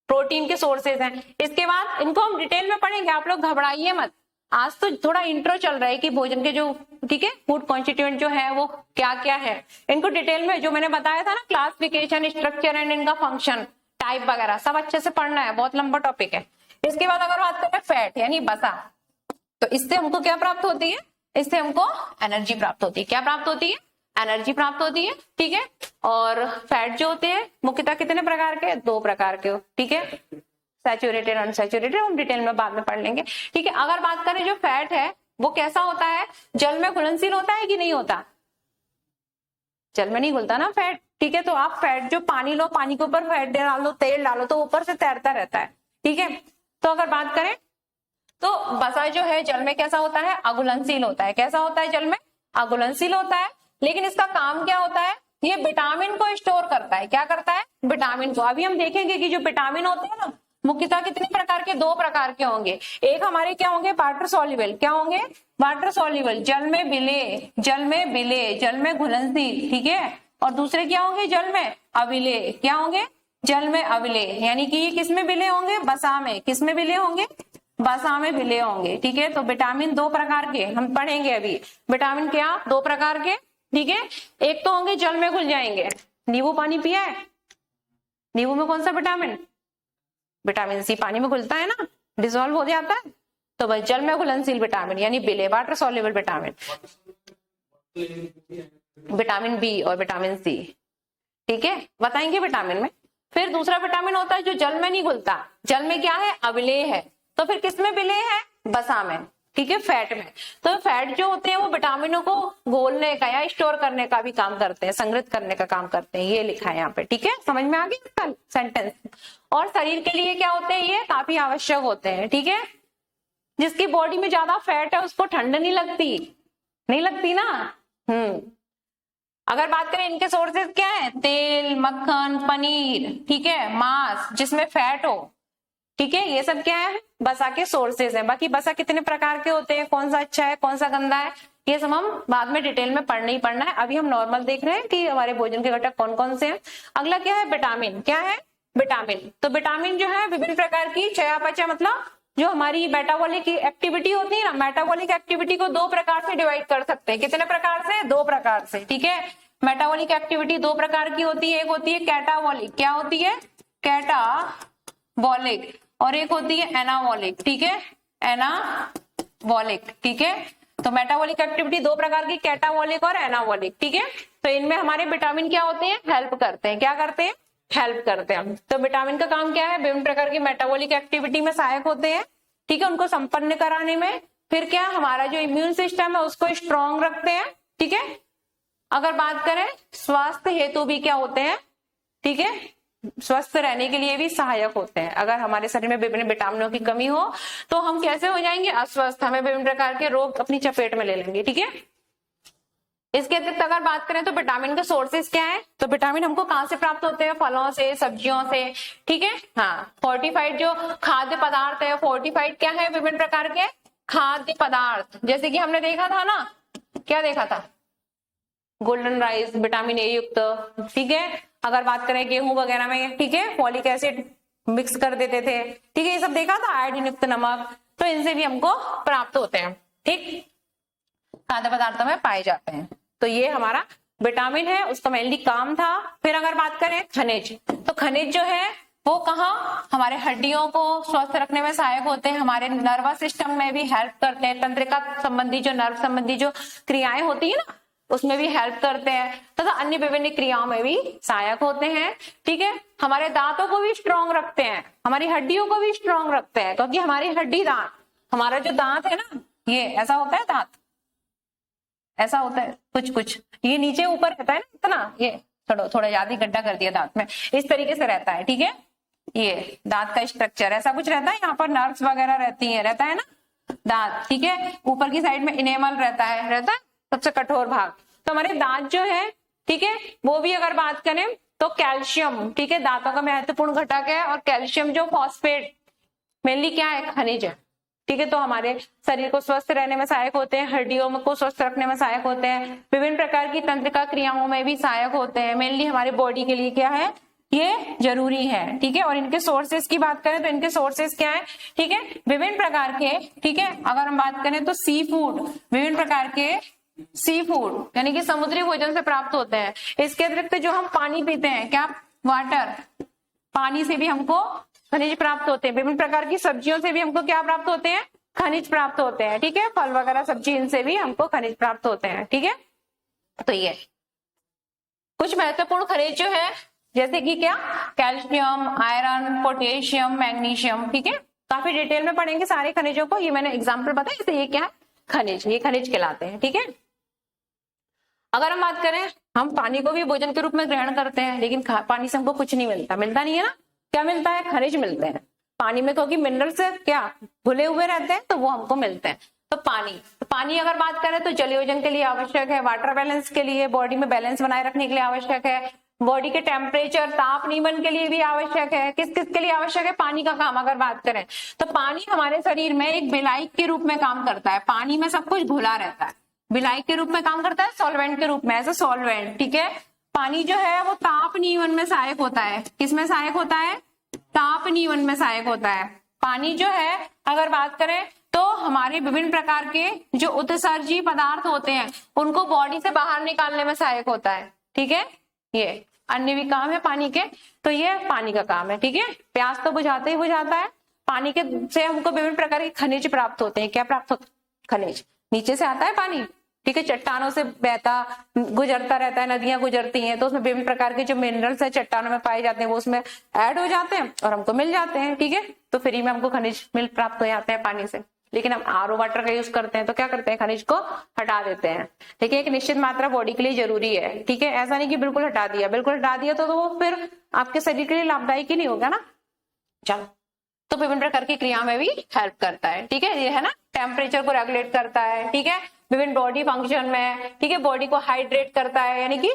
प्रोटीन के सोर्सेज हैं। इसके बाद इनको हम डिटेल में पढ़ेंगे, आप लोग घबराइए मत। आज तो थोड़ा इंट्रो चल रहा है कि भोजन के जो, ठीक है, फूड कॉन्स्टिट्यूएंट जो है वो क्या क्या है, इनको डिटेल में जो मैंने बताया था ना, क्लासिफिकेशन, स्ट्रक्चर एंड इनका फंक्शन, टाइप वगैरह सब अच्छे से पढ़ना है, बहुत लंबा टॉपिक है। इसके बाद अगर बात करें फैट यानी वसा, तो इससे हमको क्या प्राप्त होती है, इससे हमको एनर्जी प्राप्त होती है। क्या प्राप्त होती है, एनर्जी प्राप्त होती है। ठीक है, और फैट जो होते हैं मुख्यतः कितने प्रकार के, 2 प्रकार के। ठीक है, सैचुरेटेड, अनसैचुरेटेड, हम डिटेल में बाद में पढ़ लेंगे। ठीक है, अगर बात करें जो फैट है वो कैसा होता है, जल में घुलनशील होता है कि नहीं होता, जल में नहीं घुलता ना फैट। ठीक है, तो आप फैट जो पानी लो, पानी के ऊपर फैट डालो, तेल डालो, तो ऊपर से तैरता रहता है। ठीक है, तो अगर बात करें तो वसा जो है जल में कैसा होता है, अघुलनशील होता है। कैसा होता है, जल में अघुलनशील होता है। लेकिन इसका काम क्या होता है, ये विटामिन को स्टोर करता है। क्या करता है, विटामिन को। अभी हम देखेंगे कि जो विटामिन होते हैं ना, मुख्यतः कितने प्रकार के, 2 प्रकार के होंगे। एक हमारे क्या होंगे, वाटर सॉल्युबल, क्या होंगे, वाटर सॉल्युबल, जल में विले, जल में विले, जल में घुलनशील। ठीक है, और दूसरे क्या होंगे, जल में अविले, क्या होंगे, जल में अविले, यानी कि ये किस में विले होंगे, वसा में। किस में विले होंगे, वसा में विले होंगे। ठीक है, तो विटामिन 2 प्रकार के हम पढ़ेंगे अभी। विटामिन क्या, 2 प्रकार के। ठीक है, एक तो होंगे जल में घुल जाएंगे, नींबू पानी पिया है, नींबू में कौन सा विटामिन, विटामिन सी पानी में घुलता है ना, डिसॉल्व हो जाता है, तो बस जल में घुलनशील विटामिन यानी विले, water soluble vitamin, vitamin B और विटामिन सी। ठीक है, बताएंगे विटामिन में। फिर दूसरा विटामिन होता है जो जल में नहीं घुलता, जल में क्या है, अविलेय है। तो फिर किस में विलेय है, वसा में। ठीक है, फैट में। तो फैट जो होते हैं वो विटामिनों को घोलने का या स्टोर करने का भी काम करते हैं, संग्रहित करने का काम करते हैं। ये लिखा है यहाँ पे। ठीक है, समझ में आ गई इसका सेंटेंस। और शरीर के लिए क्या होते हैं, ये काफी आवश्यक होते हैं। ठीक है, जिसकी बॉडी में ज्यादा फैट है उसको ठंड नहीं लगती, नहीं लगती ना। अगर बात करें इनके सोर्सेज क्या है, तेल, मक्खन, पनीर, ठीक है, मांस जिसमें फैट हो। ठीक है, ये सब क्या है, वसा के सोर्सेज हैं। बाकी वसा कितने प्रकार के होते हैं, कौन सा अच्छा है, कौन सा गंदा है, ये सब हम बाद में डिटेल में पढ़ना ही पढ़ना है। अभी हम नॉर्मल देख रहे हैं कि हमारे भोजन के घटक कौन कौन से हैं। अगला क्या है, विटामिन। क्या है, विटामिन। तो विटामिन जो है विभिन्न प्रकार की चयापचय, मतलब जो हमारी मेटाबॉलिक एक्टिविटी होती है ना, मेटाबॉलिक एक्टिविटी को 2 प्रकार से डिवाइड कर सकते हैं। कितने प्रकार से, 2 प्रकार से। ठीक है, मेटाबॉलिक एक्टिविटी 2 प्रकार की होती है। एक होती है कैटाबॉलिक, क्या होती है, कैटाबॉलिक, और एक होती है एनाबॉलिक। ठीक है, एनाबॉलिक। ठीक है, तो मेटाबॉलिक एक्टिविटी 2 प्रकार की, कैटाबॉलिक और एनाबॉलिक। ठीक है, तो इनमें हमारे विटामिन क्या होते हैं, हेल्प करते हैं। क्या करते हैं, हेल्प करते हैं। तो विटामिन का काम क्या है, विभिन्न प्रकार की मेटाबॉलिक एक्टिविटी में सहायक होते हैं। ठीक है, उनको संपन्न कराने में। फिर क्या, हमारा जो इम्यून सिस्टम है उसको स्ट्रॉन्ग रखते हैं। ठीक है, अगर बात करें स्वास्थ्य हेतु भी क्या होते हैं, ठीक है, स्वस्थ रहने के लिए भी सहायक होते हैं। अगर हमारे शरीर में विभिन्न विटामिनों की कमी हो तो हम कैसे हो जाएंगे, अस्वस्थ, हमें विभिन्न प्रकार के रोग अपनी चपेट में ले लेंगे। ठीक है, इसके अतिरिक्त अगर बात करें तो विटामिन के सोर्सेज क्या है, तो विटामिन हमको कहाँ से प्राप्त होते हैं, फलों से, सब्जियों से। ठीक है, हाँ, फोर्टिफाइड जो खाद्य पदार्थ है, फोर्टिफाइड क्या है, विभिन्न प्रकार के खाद्य पदार्थ, जैसे कि हमने देखा था ना, क्या देखा था, गोल्डन राइस, विटामिन ए युक्त। ठीक है, अगर बात करें गेहूं वगैरह में, ठीक है, फॉलिक एसिड मिक्स कर देते थे, ठीक है, ये सब देखा था, आयोडीन युक्त नमक, तो इनसे भी हमको प्राप्त होते हैं, ठीक, खाद्य पदार्थों में पाए जाते हैं। तो ये हमारा विटामिन है, उसका मेनली काम था। फिर अगर बात करें खनिज, तो खनिज जो है वो कहाँ, हमारे हड्डियों को स्वस्थ रखने में सहायक होते हैं, हमारे नर्वस सिस्टम में भी हेल्प करते हैं, तंत्रिका संबंधी जो नर्व संबंधी जो क्रियाएं होती है ना, उसमें भी हेल्प करते हैं तथा अन्य विभिन्न क्रियाओं में भी सहायक होते हैं, ठीक है। हमारे दांतों को भी स्ट्रांग रखते हैं, हमारी हड्डियों को भी स्ट्रांग रखते हैं, क्योंकि हमारी हड्डी दांत, हमारा जो दांत है ना, ये ऐसा होता है, दांत ऐसा होता है, कुछ ये नीचे ऊपर रहता है ना इतना, ये थोड़ा ज्यादा गड्ढा कर दिया दांत में, इस तरीके से रहता है, ठीक है। ये दांत का स्ट्रक्चर ऐसा कुछ रहता है, यहाँ पर नर्व्स वगैरह रहती है, रहता है ना दांत, ठीक है। ऊपर की साइड में इनेमल रहता है सबसे कठोर भाग। तो हमारे दांत जो है, ठीक है, वो भी अगर बात करें तो कैल्शियम, ठीक है, दांतों का महत्वपूर्ण घटक है, और कैल्शियम जो फॉस्फेट मेनली क्या है, खनिज है, ठीक है। तो हमारे शरीर को स्वस्थ रहने में सहायक होते हैं, हड्डियों को स्वस्थ रखने में सहायक होते हैं, विभिन्न प्रकार की तंत्रिका क्रियाओं में भी सहायक होते हैं, मेनली हमारे बॉडी के लिए क्या है, ये जरूरी है, ठीक है। और इनके सोर्सेस की बात करें तो इनके सोर्सेस क्या है, ठीक है, विभिन्न प्रकार के, ठीक है। अगर हम बात करें तो सी फूड, विभिन्न प्रकार के सी फूड यानी कि समुद्री भोजन से प्राप्त होते हैं। इसके अतिरिक्त जो हम पानी पीते हैं, क्या, वाटर, पानी से भी हमको खनिज प्राप्त होते हैं। विभिन्न प्रकार की सब्जियों से भी हमको क्या प्राप्त होते हैं, खनिज प्राप्त होते हैं, ठीक है। फल वगैरह सब्जी, इनसे भी हमको खनिज प्राप्त होते हैं, ठीक है। तो ये कुछ महत्वपूर्ण खनिज जो है, जैसे कि क्या, कैल्शियम, आयरन, पोटेशियम, मैग्नीशियम, ठीक है। काफी डिटेल में पढ़ेंगे सारे खनिजों को, ये मैंने एग्जाम्पल बताया, जैसे ये क्या है, खनिज, ये खनिज कहलाते हैं, ठीक है। अगर हम बात करें, हम पानी को भी भोजन के रूप में ग्रहण करते हैं, लेकिन पानी से हमको कुछ नहीं मिलता, मिलता नहीं है ना, क्या मिलता है, खनिज मिलते हैं पानी में, क्योंकि मिनरल्स क्या घुले हुए रहते हैं, तो वो हमको मिलते हैं। तो पानी अगर बात करें तो जलयोजन के लिए आवश्यक है, वाटर बैलेंस के लिए, बॉडी में बैलेंस बनाए रखने के लिए आवश्यक है, बॉडी के टेम्परेचर, ताप नियमन के लिए भी आवश्यक है। किस किस के लिए आवश्यक है पानी का काम, अगर बात करें तो पानी हमारे शरीर में एक विलायक के रूप में काम करता है, पानी में सब कुछ घुला रहता है, विलायक के रूप में काम करता है, सॉल्वेंट के रूप में, एज अ सॉल्वेंट, ठीक है। पानी जो है वो ताप नियमन में सहायक होता है, किसमें सहायक होता है, ताप नियमन में सहायक होता है। पानी जो है अगर बात करें तो हमारे विभिन्न प्रकार के जो उत्सर्जी पदार्थ होते हैं उनको बॉडी से बाहर निकालने में सहायक होता है, ठीक है। ये अन्य भी काम है पानी के, तो ये पानी का काम है, ठीक है। प्यास तो बुझाते ही बुझाता है, पानी के से हमको विभिन्न प्रकार के खनिज प्राप्त होते हैं। क्या प्राप्त होते, खनिज, नीचे से आता है पानी, ठीक है, चट्टानों से बहता गुजरता रहता है, नदियां गुजरती हैं, तो उसमें विभिन्न प्रकार के जो मिनरल्स है चट्टानों में पाए जाते हैं, वो उसमें ऐड हो जाते हैं और हमको मिल जाते हैं, ठीक है। तो फ्री में हमको खनिज मिल प्राप्त हो जाते हैं पानी से। लेकिन हम आरओ वाटर का यूज करते हैं तो क्या करते हैं, खनिज को हटा देते हैं, ठीक है। एक निश्चित मात्रा बॉडी के लिए जरूरी है, ठीक है, ऐसा नहीं कि बिल्कुल हटा दिया, बिल्कुल हटा दिया तो वो फिर आपके शरीर के लिए लाभदायक ही नहीं होगा ना। चलो, तो विभिन्न प्रकार की क्रिया में भी हेल्प करता है, ठीक है। ये है ना, टेम्परेचर को रेगुलेट करता है, ठीक है, विभिन्न बॉडी फंक्शन में, ठीक है, बॉडी को हाइड्रेट करता है, यानी कि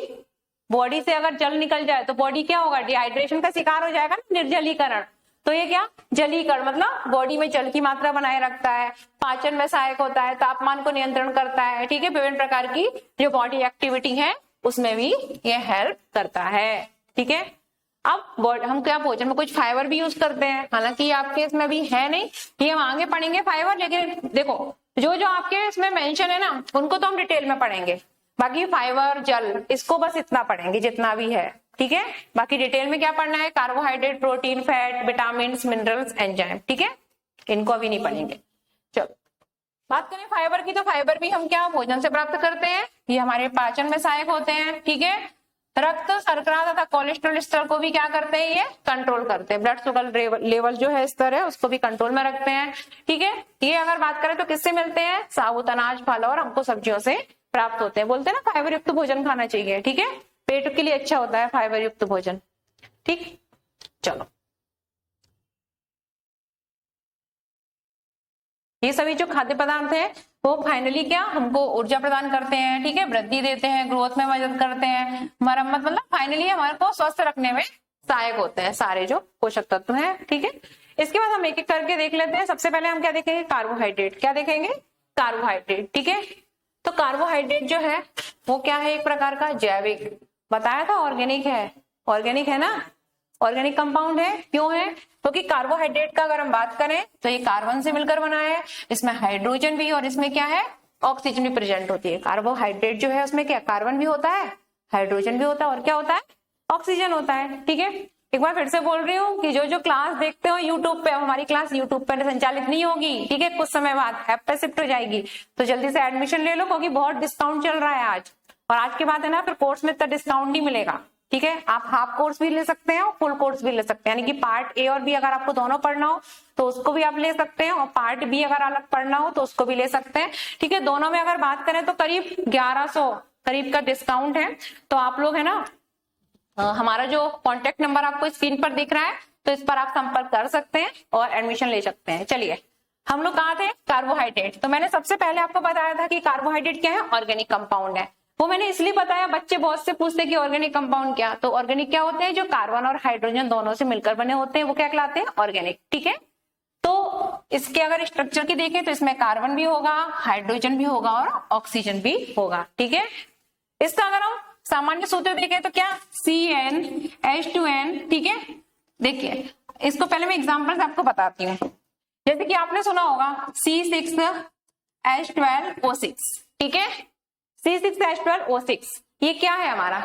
बॉडी से अगर जल निकल जाए तो बॉडी क्या होगा, डिहाइड्रेशन का शिकार हो जाएगा ना, निर्जलीकरण। तो ये क्या, जलीकरण मतलब बॉडी में जल की मात्रा बनाए रखता है, पाचन में सहायक होता है, तापमान को नियंत्रण करता है, ठीक है, विभिन्न प्रकार की जो बॉडी एक्टिविटी है उसमें भी ये हेल्प करता है, ठीक है। अब हम क्या भोजन में कुछ फाइबर भी यूज करते हैं, हालांकि आपके इसमें भी है नहीं, ये हम आगे पढ़ेंगे फाइबर, लेकिन देखो जो जो आपके इसमें मेंशन है ना उनको तो हम डिटेल में पढ़ेंगे, बाकी फाइबर, जल, इसको बस इतना पढ़ेंगे जितना भी है, ठीक है। बाकी डिटेल में क्या पढ़ना है, carbohydrate, protein, fat, vitamin, minerals, enzyme, ठीक है, इनको अभी नहीं पढ़ेंगे। चलो बात करें फाइबर की, तो फाइबर भी हम क्या भोजन से प्राप्त करते हैं, ये हमारे पाचन में सहायक होते हैं, ठीक है। रक्त शर्करा तथा कोलेस्ट्रॉल स्तर को भी क्या करते हैं, ये कंट्रोल करते हैं, ब्लड शुगर लेवल जो है स्तर है उसको भी कंट्रोल में रखते हैं, ठीक है। ये अगर बात करें तो किससे मिलते हैं, साबुत अनाज, फल और हमको सब्जियों से प्राप्त होते हैं। बोलते हैं ना फाइबर युक्त भोजन खाना चाहिए, ठीक है, पेट के लिए अच्छा होता है फाइबर युक्त भोजन, ठीक। चलो, ये सभी जो खाद्य पदार्थ है वो फाइनली क्या हमको ऊर्जा प्रदान करते हैं, ठीक है, वृद्धि देते हैं, ग्रोथ में मदद करते हैं, मरम्मत मतलब फाइनली हमारे को स्वस्थ रखने में सहायक होते हैं सारे जो पोषक तत्व हैं, ठीक है। इसके बाद हम एक एक करके देख लेते हैं। सबसे पहले हम क्या देखेंगे, कार्बोहाइड्रेट, क्या देखेंगे, कार्बोहाइड्रेट, ठीक है। तो कार्बोहाइड्रेट जो है वो क्या है, एक प्रकार का जैविक, बताया था ऑर्गेनिक है, ऑर्गेनिक है ना, ऑर्गेनिक कंपाउंड है। क्यों है? क्योंकि कार्बोहाइड्रेट का अगर हम बात करें तो ये कार्बन से मिलकर बना है, इसमें हाइड्रोजन भी और इसमें क्या है, ऑक्सीजन भी प्रेजेंट होती है। कार्बोहाइड्रेट जो है उसमें क्या, कार्बन भी होता है, हाइड्रोजन भी होता है और क्या होता है, ऑक्सीजन होता है। ठीक है, एक बार फिर से बोल रही हूँ कि जो जो क्लास देखते हो यूट्यूब पे, हमारी क्लास यूट्यूब पर संचालित नहीं होगी, ठीक है, कुछ समय बाद ऐप पे शिफ्ट हो जाएगी, तो जल्दी से एडमिशन ले लो क्योंकि बहुत डिस्काउंट चल रहा है आज। और आज के बाद है ना फिर कोर्स में इतना डिस्काउंट नहीं मिलेगा। ठीक है, आप हाफ कोर्स भी ले सकते हैं और फुल कोर्स भी ले सकते हैं, यानी कि पार्ट ए और बी अगर आपको दोनों पढ़ना हो तो उसको भी आप ले सकते हैं और पार्ट बी अगर अलग पढ़ना हो तो उसको भी ले सकते हैं। ठीक है, दोनों में अगर बात करें तो करीब 1100 करीब का डिस्काउंट है। तो आप लोग है ना हमारा जो कॉन्टेक्ट नंबर आपको स्क्रीन पर दिख रहा है तो इस पर आप संपर्क कर सकते हैं और एडमिशन ले सकते हैं। चलिए हम लोग कहाँ थे, कार्बोहाइड्रेट। तो मैंने सबसे पहले आपको बताया था कि कार्बोहाइड्रेट क्या है, ऑर्गेनिक कंपाउंड है। वो मैंने इसलिए बताया, बच्चे बहुत से पूछते हैं कि ऑर्गेनिक कंपाउंड क्या, तो ऑर्गेनिक क्या होते हैं, जो कार्बन और हाइड्रोजन दोनों से मिलकर बने होते हैं, वो क्या कहलाते हैं, ऑर्गेनिक। ठीक है, तो इसके अगर स्ट्रक्चर की देखें तो इसमें कार्बन भी होगा, हाइड्रोजन भी होगा और ऑक्सीजन भी होगा। ठीक है, इसका अगर हम सामान्य सूत्र देखें तो क्या, CnH2n। ठीक है, देखिए इसको पहले मैं एग्जांपल से आपको बताती हूँ। जैसे कि आपने सुना होगा C6H12O6। ठीक है, C6H12O6 ये क्या है, हमारा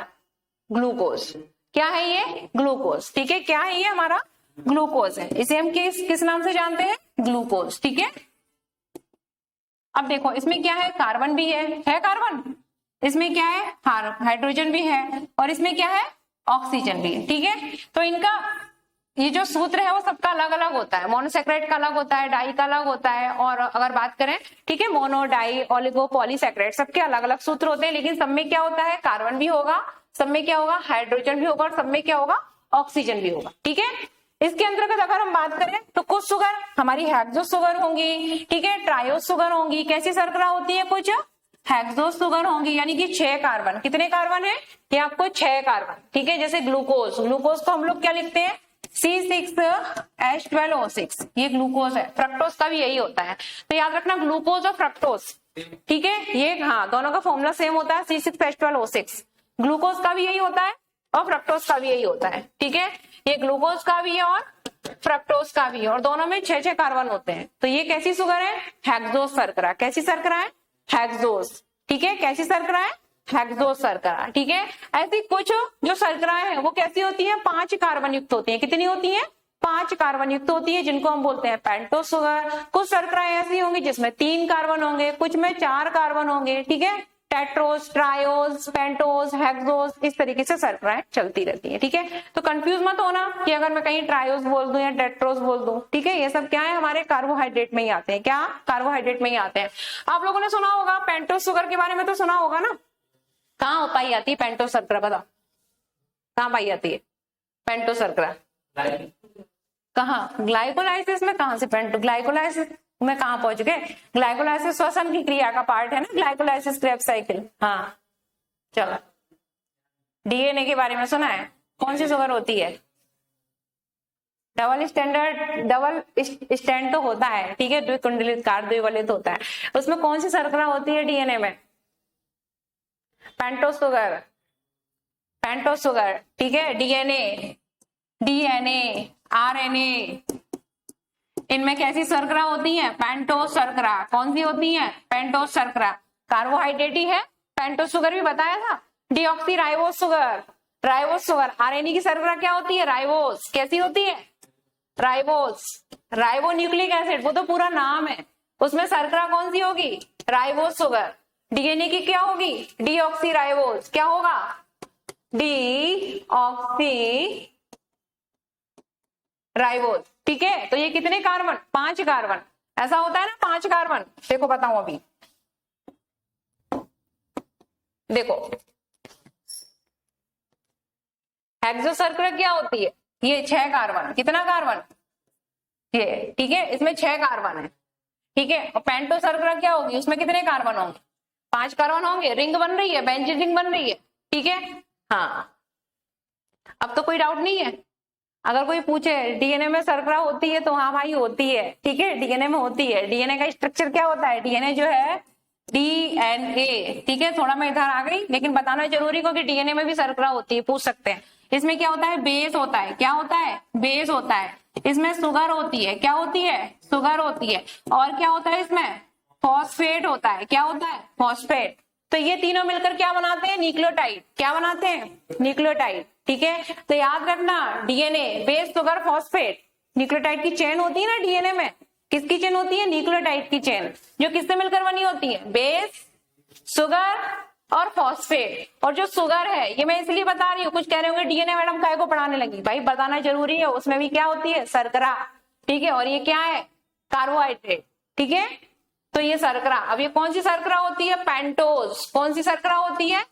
ग्लूकोज। क्या है ये, ग्लूकोज। ठीक है, क्या है ये, हमारा ग्लूकोज है। इसे हम किस नाम से जानते हैं, ग्लूकोज। ठीक है, अब देखो इसमें क्या है, कार्बन भी है कार्बन, इसमें क्या है, हाइड्रोजन भी है और इसमें क्या है, ऑक्सीजन भी है। ठीक है, तो इनका ये जो सूत्र है वो सबका अलग अलग होता है, मोनोसेक्राइड का अलग होता है, डाई का अलग होता है, और अगर बात करें ठीक है मोनो, डाई, ओलिगो, पॉलीसेक्राइड सबके अलग अलग सूत्र होते हैं, लेकिन सब में क्या होता है, कार्बन भी होगा, सब में क्या होगा, हाइड्रोजन भी होगा और सब में क्या होगा, ऑक्सीजन भी होगा। ठीक है, इसके अंतर्गत अगर हम बात करें तो कुछ शुगर हमारी हेक्सो शुगर होंगी, ठीक है, ट्रायो शुगर होंगी, कैसी शर्करा होती है, कुछ हेक्सो शुगर होंगी, यानी कि 6 कार्बन। कितने कार्बन है ये, आपको 6 कार्बन। ठीक है, जैसे ग्लूकोज, ग्लूकोज को हम लोग क्या लिखते हैं, C6H12O6, ये ग्लूकोज है। फ्रक्टोज का भी यही होता है, तो याद रखना ग्लूकोज और फ्रक्टोज। ठीक है, ये हाँ दोनों का फॉर्मूला सेम होता है, C6H12O6। ग्लूकोज का भी यही होता है और फ्रक्टोज का भी यही होता है। ठीक है, ये ग्लूकोज का भी है और फ्रक्टोज का भी है, और दोनों में 6 कार्बन होते हैं। तो ये कैसी शुगर है, हेक्सोस शर्करा। कैसी शर्करा है, हेक्सोस। ठीक है, कैसी शर्करा है, हेक्सोस शर्करा। ठीक है, ऐसी कुछ जो शर्कराएं हैं वो कैसी होती है, 5 कार्बन युक्त होती है। कितनी होती है, 5 कार्बन युक्त होती है, जिनको हम बोलते हैं पेंटोस शुगर। कुछ शर्कराएं ऐसी होंगी जिसमें 3 कार्बन होंगे, कुछ में 4 कार्बन होंगे। ठीक है, टेट्रोस, ट्रायोस, पेंटोस, हेक्सोस, इस तरीके से शर्कराएं चलती रहती है। ठीक है, तो कंफ्यूज मत होना कि अगर मैं कहीं ट्रायोस बोल दूं या टेट्रोस बोल दूं। ठीक है, ये सब क्या है, हमारे कार्बोहाइड्रेट में ही आते हैं। क्या, कार्बोहाइड्रेट में ही आते हैं। आप लोगों ने सुना होगा पेंटोस शुगर के बारे में, तो सुना होगा ना, कहाँ पाई जाती है पेंटोस शर्करा, बताओ कहाँ पाई जाती है पेंटोस शर्करा, कहाँ, ग्लाइकोलाइसिस में। कहाँ से ग्लाइकोलाइसिस में कहाँ पहुंच गए, ग्लाइकोलाइसिस श्वसन की क्रिया का पार्ट है ना, ग्लाइकोलाइसिस क्रेब्स साइकिल। हाँ चलो, डीएनए के बारे में सुना है, कौन सी शुगर होती है, डबल स्टैंड तो होता है। ठीक है, द्विकुंडलित कार द्विवलित होता है, उसमें कौन सी शर्करा होती है डीएनए में, पेंटोस शुगर, पेंटोस शुगर। ठीक है, डीएनए, आरएनए, इनमें कैसी शर्करा होती है, पेंटोस शर्करा। कौन सी होती है, पेंटोस शर्करा। कार्बोहाइड्रेट ही है, पेंटोस शुगर भी बताया था, deoxy ribose sugar, ribose sugar. RNA की शर्करा क्या होती है, राइबोस। कैसी होती है, राइबोस। राइबो न्यूक्लिक एसिड, वो तो पूरा नाम है, उसमें शर्करा कौन सी होगी, राइबोस शुगर। डीएनए की क्या होगी, डीऑक्सी राइबोस। क्या होगा, डीऑक्सी राइबोस। ठीक है, तो ये कितने कार्बन, 5 कार्बन। ऐसा होता है ना 5 कार्बन। देखो बताऊं अभी, देखो हेक्सो शर्करा क्या होती है, ये 6 कार्बन। कितना कार्बन, ये। ठीक है, इसमें 6 कार्बन है। ठीक है, और पेंटो शर्करा क्या होगी, उसमें कितने कार्बन होंगे, 5 कार्बन होंगे। रिंग बन रही है, बेंजीन रिंग बन रही है। ठीक है, हाँ अब तो कोई डाउट नहीं है। अगर कोई पूछे डीएनए में शर्करा होती है तो हाँ भाई होती है। ठीक है, डीएनए में होती है। डीएनए का स्ट्रक्चर क्या होता है, डीएनए जो है डीएनए, ठीक है। थोड़ा मैं इधर आ गई, लेकिन बताना जरूरी क्योंकि डीएनए में भी शर्करा होती है, पूछ सकते हैं। इसमें क्या होता है, बेस होता है। क्या होता है, बेस होता है। इसमें शुगर होती है। क्या होती है, शुगर होती है। और क्या होता है इसमें, फॉस्फेट होता है। क्या होता है, फॉस्फेट। तो ये तीनों मिलकर क्या बनाते हैं, न्यूक्लियोटाइड। क्या बनाते हैं, न्यूक्लियोटाइड, ठीक है। तो याद रखना, DNA, base, sugar, phosphate, nucleotide की चेन होती है ना डीएनए में। किसकी चेन होती है, न्यूक्लियोटाइड की चेन, जो किससे मिलकर बनी होती है, बेस, शुगर और फॉस्फेट। और जो शुगर है, ये मैं इसलिए बता रही हूँ, कुछ कह रहे होंगे डीएनए मैडम काय को पढ़ाने लगी, भाई बताना जरूरी है, उसमें भी क्या होती है, शर्करा, ठीक है। और ये क्या है, कार्बोहाइड्रेट, ठीक है। तो ये शर्करा, अब ये कौन सी शर्करा होती है, पेंटोज। कौन सी शर्करा होती है,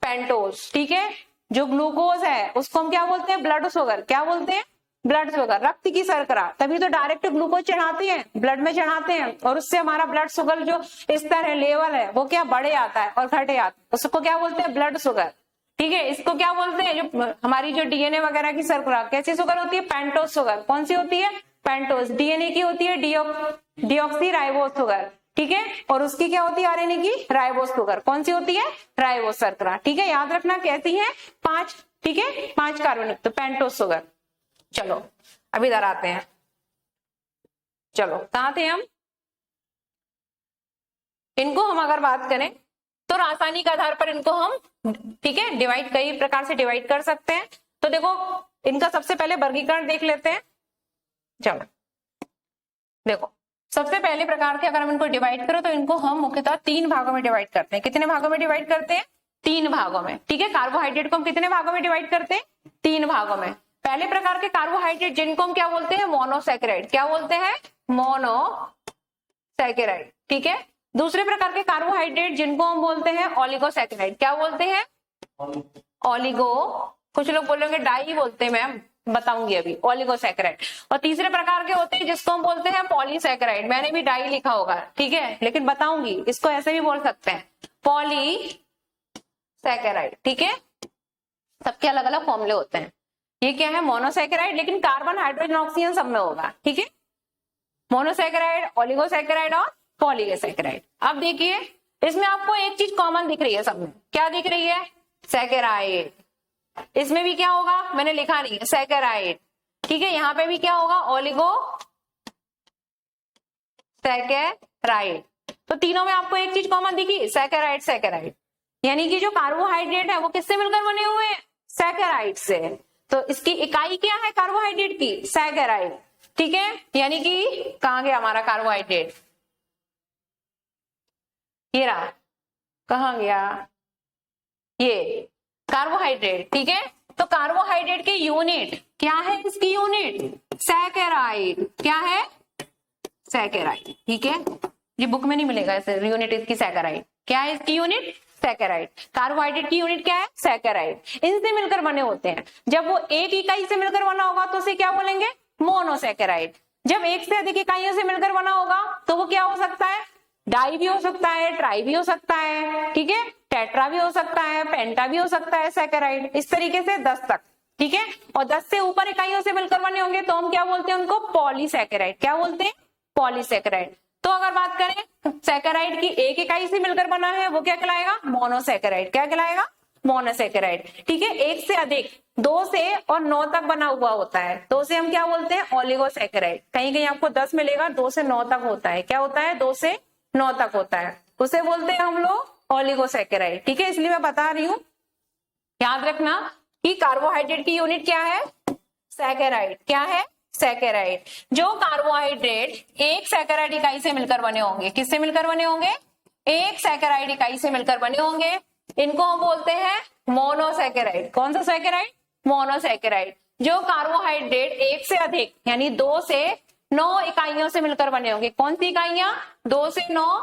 पेंटोज, ठीक है। जो ग्लूकोज है उसको हम क्या बोलते हैं, ब्लड शुगर। क्या बोलते हैं, ब्लड शुगर, रक्त की शर्करा। तभी तो डायरेक्ट ग्लूकोज चढ़ाते हैं, ब्लड में चढ़ाते हैं, और उससे हमारा ब्लड शुगर जो स्तर है, लेवल है, वो क्या बढ़े आता है और घटे आता है, उसको क्या बोलते हैं, ब्लड शुगर, ठीक है। इसको क्या बोलते हैं, जो हमारी जो डीएनए वगैरह की शर्करा, कैसी शुगर होती है, पेंटोज शुगर। कौन सी होती है, पेंटोज। डीएनए की होती है डीऑक्सी राइबोज शुगर, ठीक है। और उसकी क्या होती है, आरएनए की राइबोज शुगर। कौन सी होती है, राइबोज शर्करा, ठीक है। याद रखना कैसी है, 5, ठीक है, 5 कार्बन युक्त पेंटोज शुगर। चलो अब इधर आते हैं। चलो कहां थे हम, इनको हम अगर बात करें तो रासायनिक आधार पर इनको हम, ठीक है, डिवाइड, कई प्रकार से डिवाइड कर सकते हैं। तो देखो इनका सबसे पहले वर्गीकरण देख लेते हैं। चलो देखो, सबसे पहले प्रकार के अगर हम इनको डिवाइड करें तो इनको हम मुख्यतः 3 भागों में डिवाइड करते हैं। कितने भागों में डिवाइड करते हैं, 3 भागों में, ठीक है। कार्बोहाइड्रेट को हम कितने भागों में डिवाइड करते हैं, 3 भागों में। पहले प्रकार के कार्बोहाइड्रेट जिनको हम क्या बोलते हैं, मोनोसैकेराइड। क्या बोलते हैं, मोनोसैकेराइड, ठीक है। दूसरे प्रकार के कार्बोहाइड्रेट जिनको हम बोलते हैं ओलिगोसैकेराइड। क्या बोलते हैं, ओलिगो, कुछ लोग बोलेंगे डाई बोलते हैं, मैम बताऊंगी अभी, ओलिगोसैकेराइड। और तीसरे प्रकार के होते हैं जिसको हम बोलते हैं पॉलीसैकेराइड। मैंने भी डाई लिखा होगा, ठीक है, लेकिन बताऊंगी, इसको ऐसे भी बोल सकते हैं, पॉलीसैकेराइड, ठीक है। सबके अलग अलग फॉर्मूले होते हैं। ये क्या है, मोनोसैकेराइड, लेकिन कार्बन, हाइड्रोजन, ऑक्सीजन सब में होगा, ठीक है। मोनोसैकेराइड, ओलिगोसैकेराइड और पॉलीसैकेराइड। अब देखिए इसमें आपको एक चीज कॉमन दिख रही है सब में। क्या दिख रही है, सैकेराइड। इसमें भी क्या होगा, मैंने लिखा नहीं है, सैकेराइड, ठीक है। यहाँ पे भी क्या होगा, ओलिगो सैकेराइड। तो तीनों में आपको एक चीज कॉमन दिखी, सैकेराइड, सैकेराइड। यानी कि जो कार्बोहाइड्रेट है वो किससे मिलकर बने हुए हैं, सैकेराइड से। तो इसकी इकाई क्या है कार्बोहाइड्रेट की, सैकेराइड, ठीक है। यानी कि कहां गया हमारा कार्बोहाइड्रेट, ये रहा, कहां गया, ये कार्बोहाइड्रेट, ठीक है। तो कार्बोहाइड्रेट की यूनिट क्या है, इसकी यूनिट सैकेराइड। क्या है, सैकेराइड, ठीक है। ये बुक में नहीं मिलेगा ऐसे यूनिट इसकी, सैकेराइड। क्या है इसकी यूनिट, सैकेराइड। कार्बोहाइड्रेट की यूनिट क्या है, सैकेराइड। इनसे मिलकर बने होते हैं। जब वो एक इकाई से मिलकर बना होगा तो उसे क्या बोलेंगे, मोनोसैकेराइड। जब एक से अधिक इकाइयों से मिलकर बना होगा तो वो क्या हो सकता है, डाई भी हो सकता है, ट्राई भी हो सकता है, ठीक है, टेट्रा भी हो सकता है, पेंटा भी हो सकता है, सैकेराइड। इस तरीके से 10 तक, ठीक है। और 10 से ऊपर इकाइयों से मिलकर बने होंगे तो हम क्या बोलते हैं उनको, पॉलीसैकेराइड। क्या बोलते हैं, पॉलीसैकेराइड। तो अगर बात करें सैकेराइड की एक इकाई से मिलकर बना है वो क्या कहलाएगा, मोनोसैकेराइड। क्या कहलाएगा, मोनोसैकेराइड, ठीक है। एक से अधिक, 2 से और 9 तक बना हुआ होता है तो उसे हम क्या बोलते हैं, ओलिगोसैकेराइड। कहीं कहीं आपको 10 मिलेगा, 2 से 9 तक होता है। क्या होता है, 2 से 9 तक होता है, उसे बोलते हैं हम लोग ओलिगोसैकेराइड, ठीक है। इसलिए मैं बता रही हूं, याद रखना कि कार्बोहाइड्रेट की यूनिट क्या है, सैकेराइड। क्या है, सैकेराइड। जो कार्बोहाइड्रेट एक सैकेराइड इकाई से मिलकर बने होंगे, किससे मिलकर बने होंगे, एक सैकेराइड इकाई से मिलकर बने होंगे, इनको हम बोलते हैं मोनोसैकेराइड। कौन सा सैकेराइड, मोनोसैकेराइड। जो कार्बोहाइड्रेट एक से अधिक यानी 2 से 9 इकाइयों से मिलकर बने होंगे, कौन सी इकाइयां, 2 से 9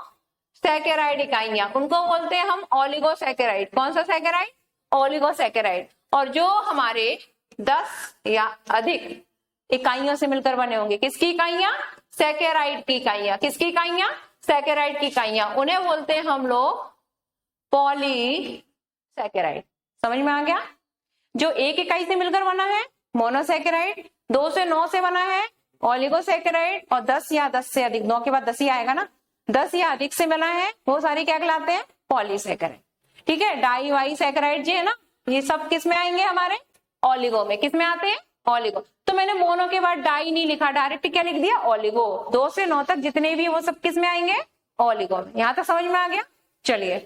सैकेराइड इकाइयां, उनको बोलते हैं हम ओलिगोसैकेराइड। कौन सा सैकेराइड, ओलिगोसैकेराइड। और जो हमारे 10 या अधिक इकाइयों से मिलकर बने होंगे, किसकी इकाइयां, सैकेराइड की इकाइयां। किसकी इकाइयां, सैकेराइड की इकाइयां, उन्हें बोलते हैं हम लोग पॉलीसैकेराइड। समझ में आ गया। जो एक इकाई से मिलकर बना है मोनोसैकेराइड, 2 से 9 से बना है ओलिगोसैकेराइड, और 10 या 10 से अधिक, 9 के बाद 10 ही आएगा ना, 10 या अधिक से बना है वो सारे क्या कहलाते हैं? पॉलीसैकेराइड। ठीक है, डाई वाई सैकेराइड जो है ना, ये सब किस में आएंगे? हमारे ओलिगो में। किस में आते हैं? ओलिगो। तो मैंने मोनो के बाद डाई नहीं लिखा, डायरेक्ट क्या लिख दिया? ओलिगो। 2 से 9 तक जितने भी वो सब किस में आएंगे? ओलिगो में। यहां तक समझ में आ गया? चलिए,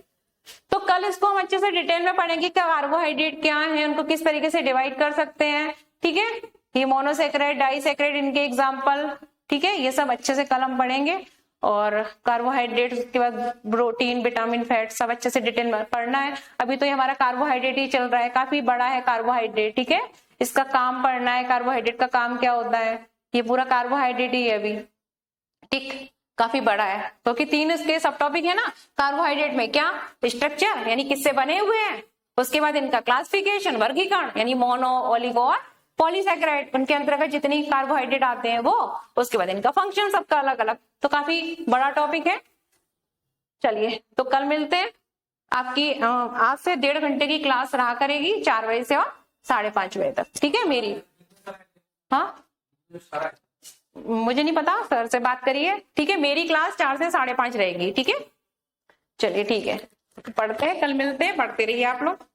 तो कल इसको हम अच्छे से डिटेल में पढ़ेंगे कि कार्बोहाइड्रेट क्या है, उनको किस तरीके से डिवाइड कर सकते हैं। ठीक है, ये मोनोसैकेराइड, डाइसैकेराइड, इनके एग्जाम्पल। ठीक है, ये सब अच्छे से कल हम पढ़ेंगे। और कार्बोहाइड्रेट, उसके बाद प्रोटीन, विटामिन, फैट, सब अच्छे से डिटेल में पढ़ना है। अभी तो ये हमारा कार्बोहाइड्रेट ही चल रहा है, काफी बड़ा है कार्बोहाइड्रेट। ठीक है, इसका काम पढ़ना है, कार्बोहाइड्रेट का काम क्या होता है, ये पूरा कार्बोहाइड्रेट ही है अभी। ठीक, काफी बड़ा है, क्योंकि 3 इसके सब टॉपिक है ना कार्बोहाइड्रेट में। क्या? स्ट्रक्चर यानी किससे बने हुए हैं, उसके बाद इनका क्लासिफिकेशन, वर्गीकरण, यानी मोनो, ओलिगो और पॉलीसैकेराइड, उनके अंतर्गत जितनी कार्बोहाइड्रेट आते हैं वो, उसके बाद इनका फंक्शन सबका अलग अलग। तो काफी बड़ा टॉपिक है। चलिए, तो कल मिलते हैं। आपकी आज से 1.5 घंटे की क्लास रहा करेगी, 4 बजे से और 5:30 बजे तक। ठीक है मेरी? हाँ, मुझे नहीं पता, सर से बात करिए। ठीक है, मेरी क्लास 4 से 5:30 रहेगी। ठीक है, चलिए ठीक है, पढ़ते हैं, कल मिलते हैं, पढ़ते रहिए आप लोग।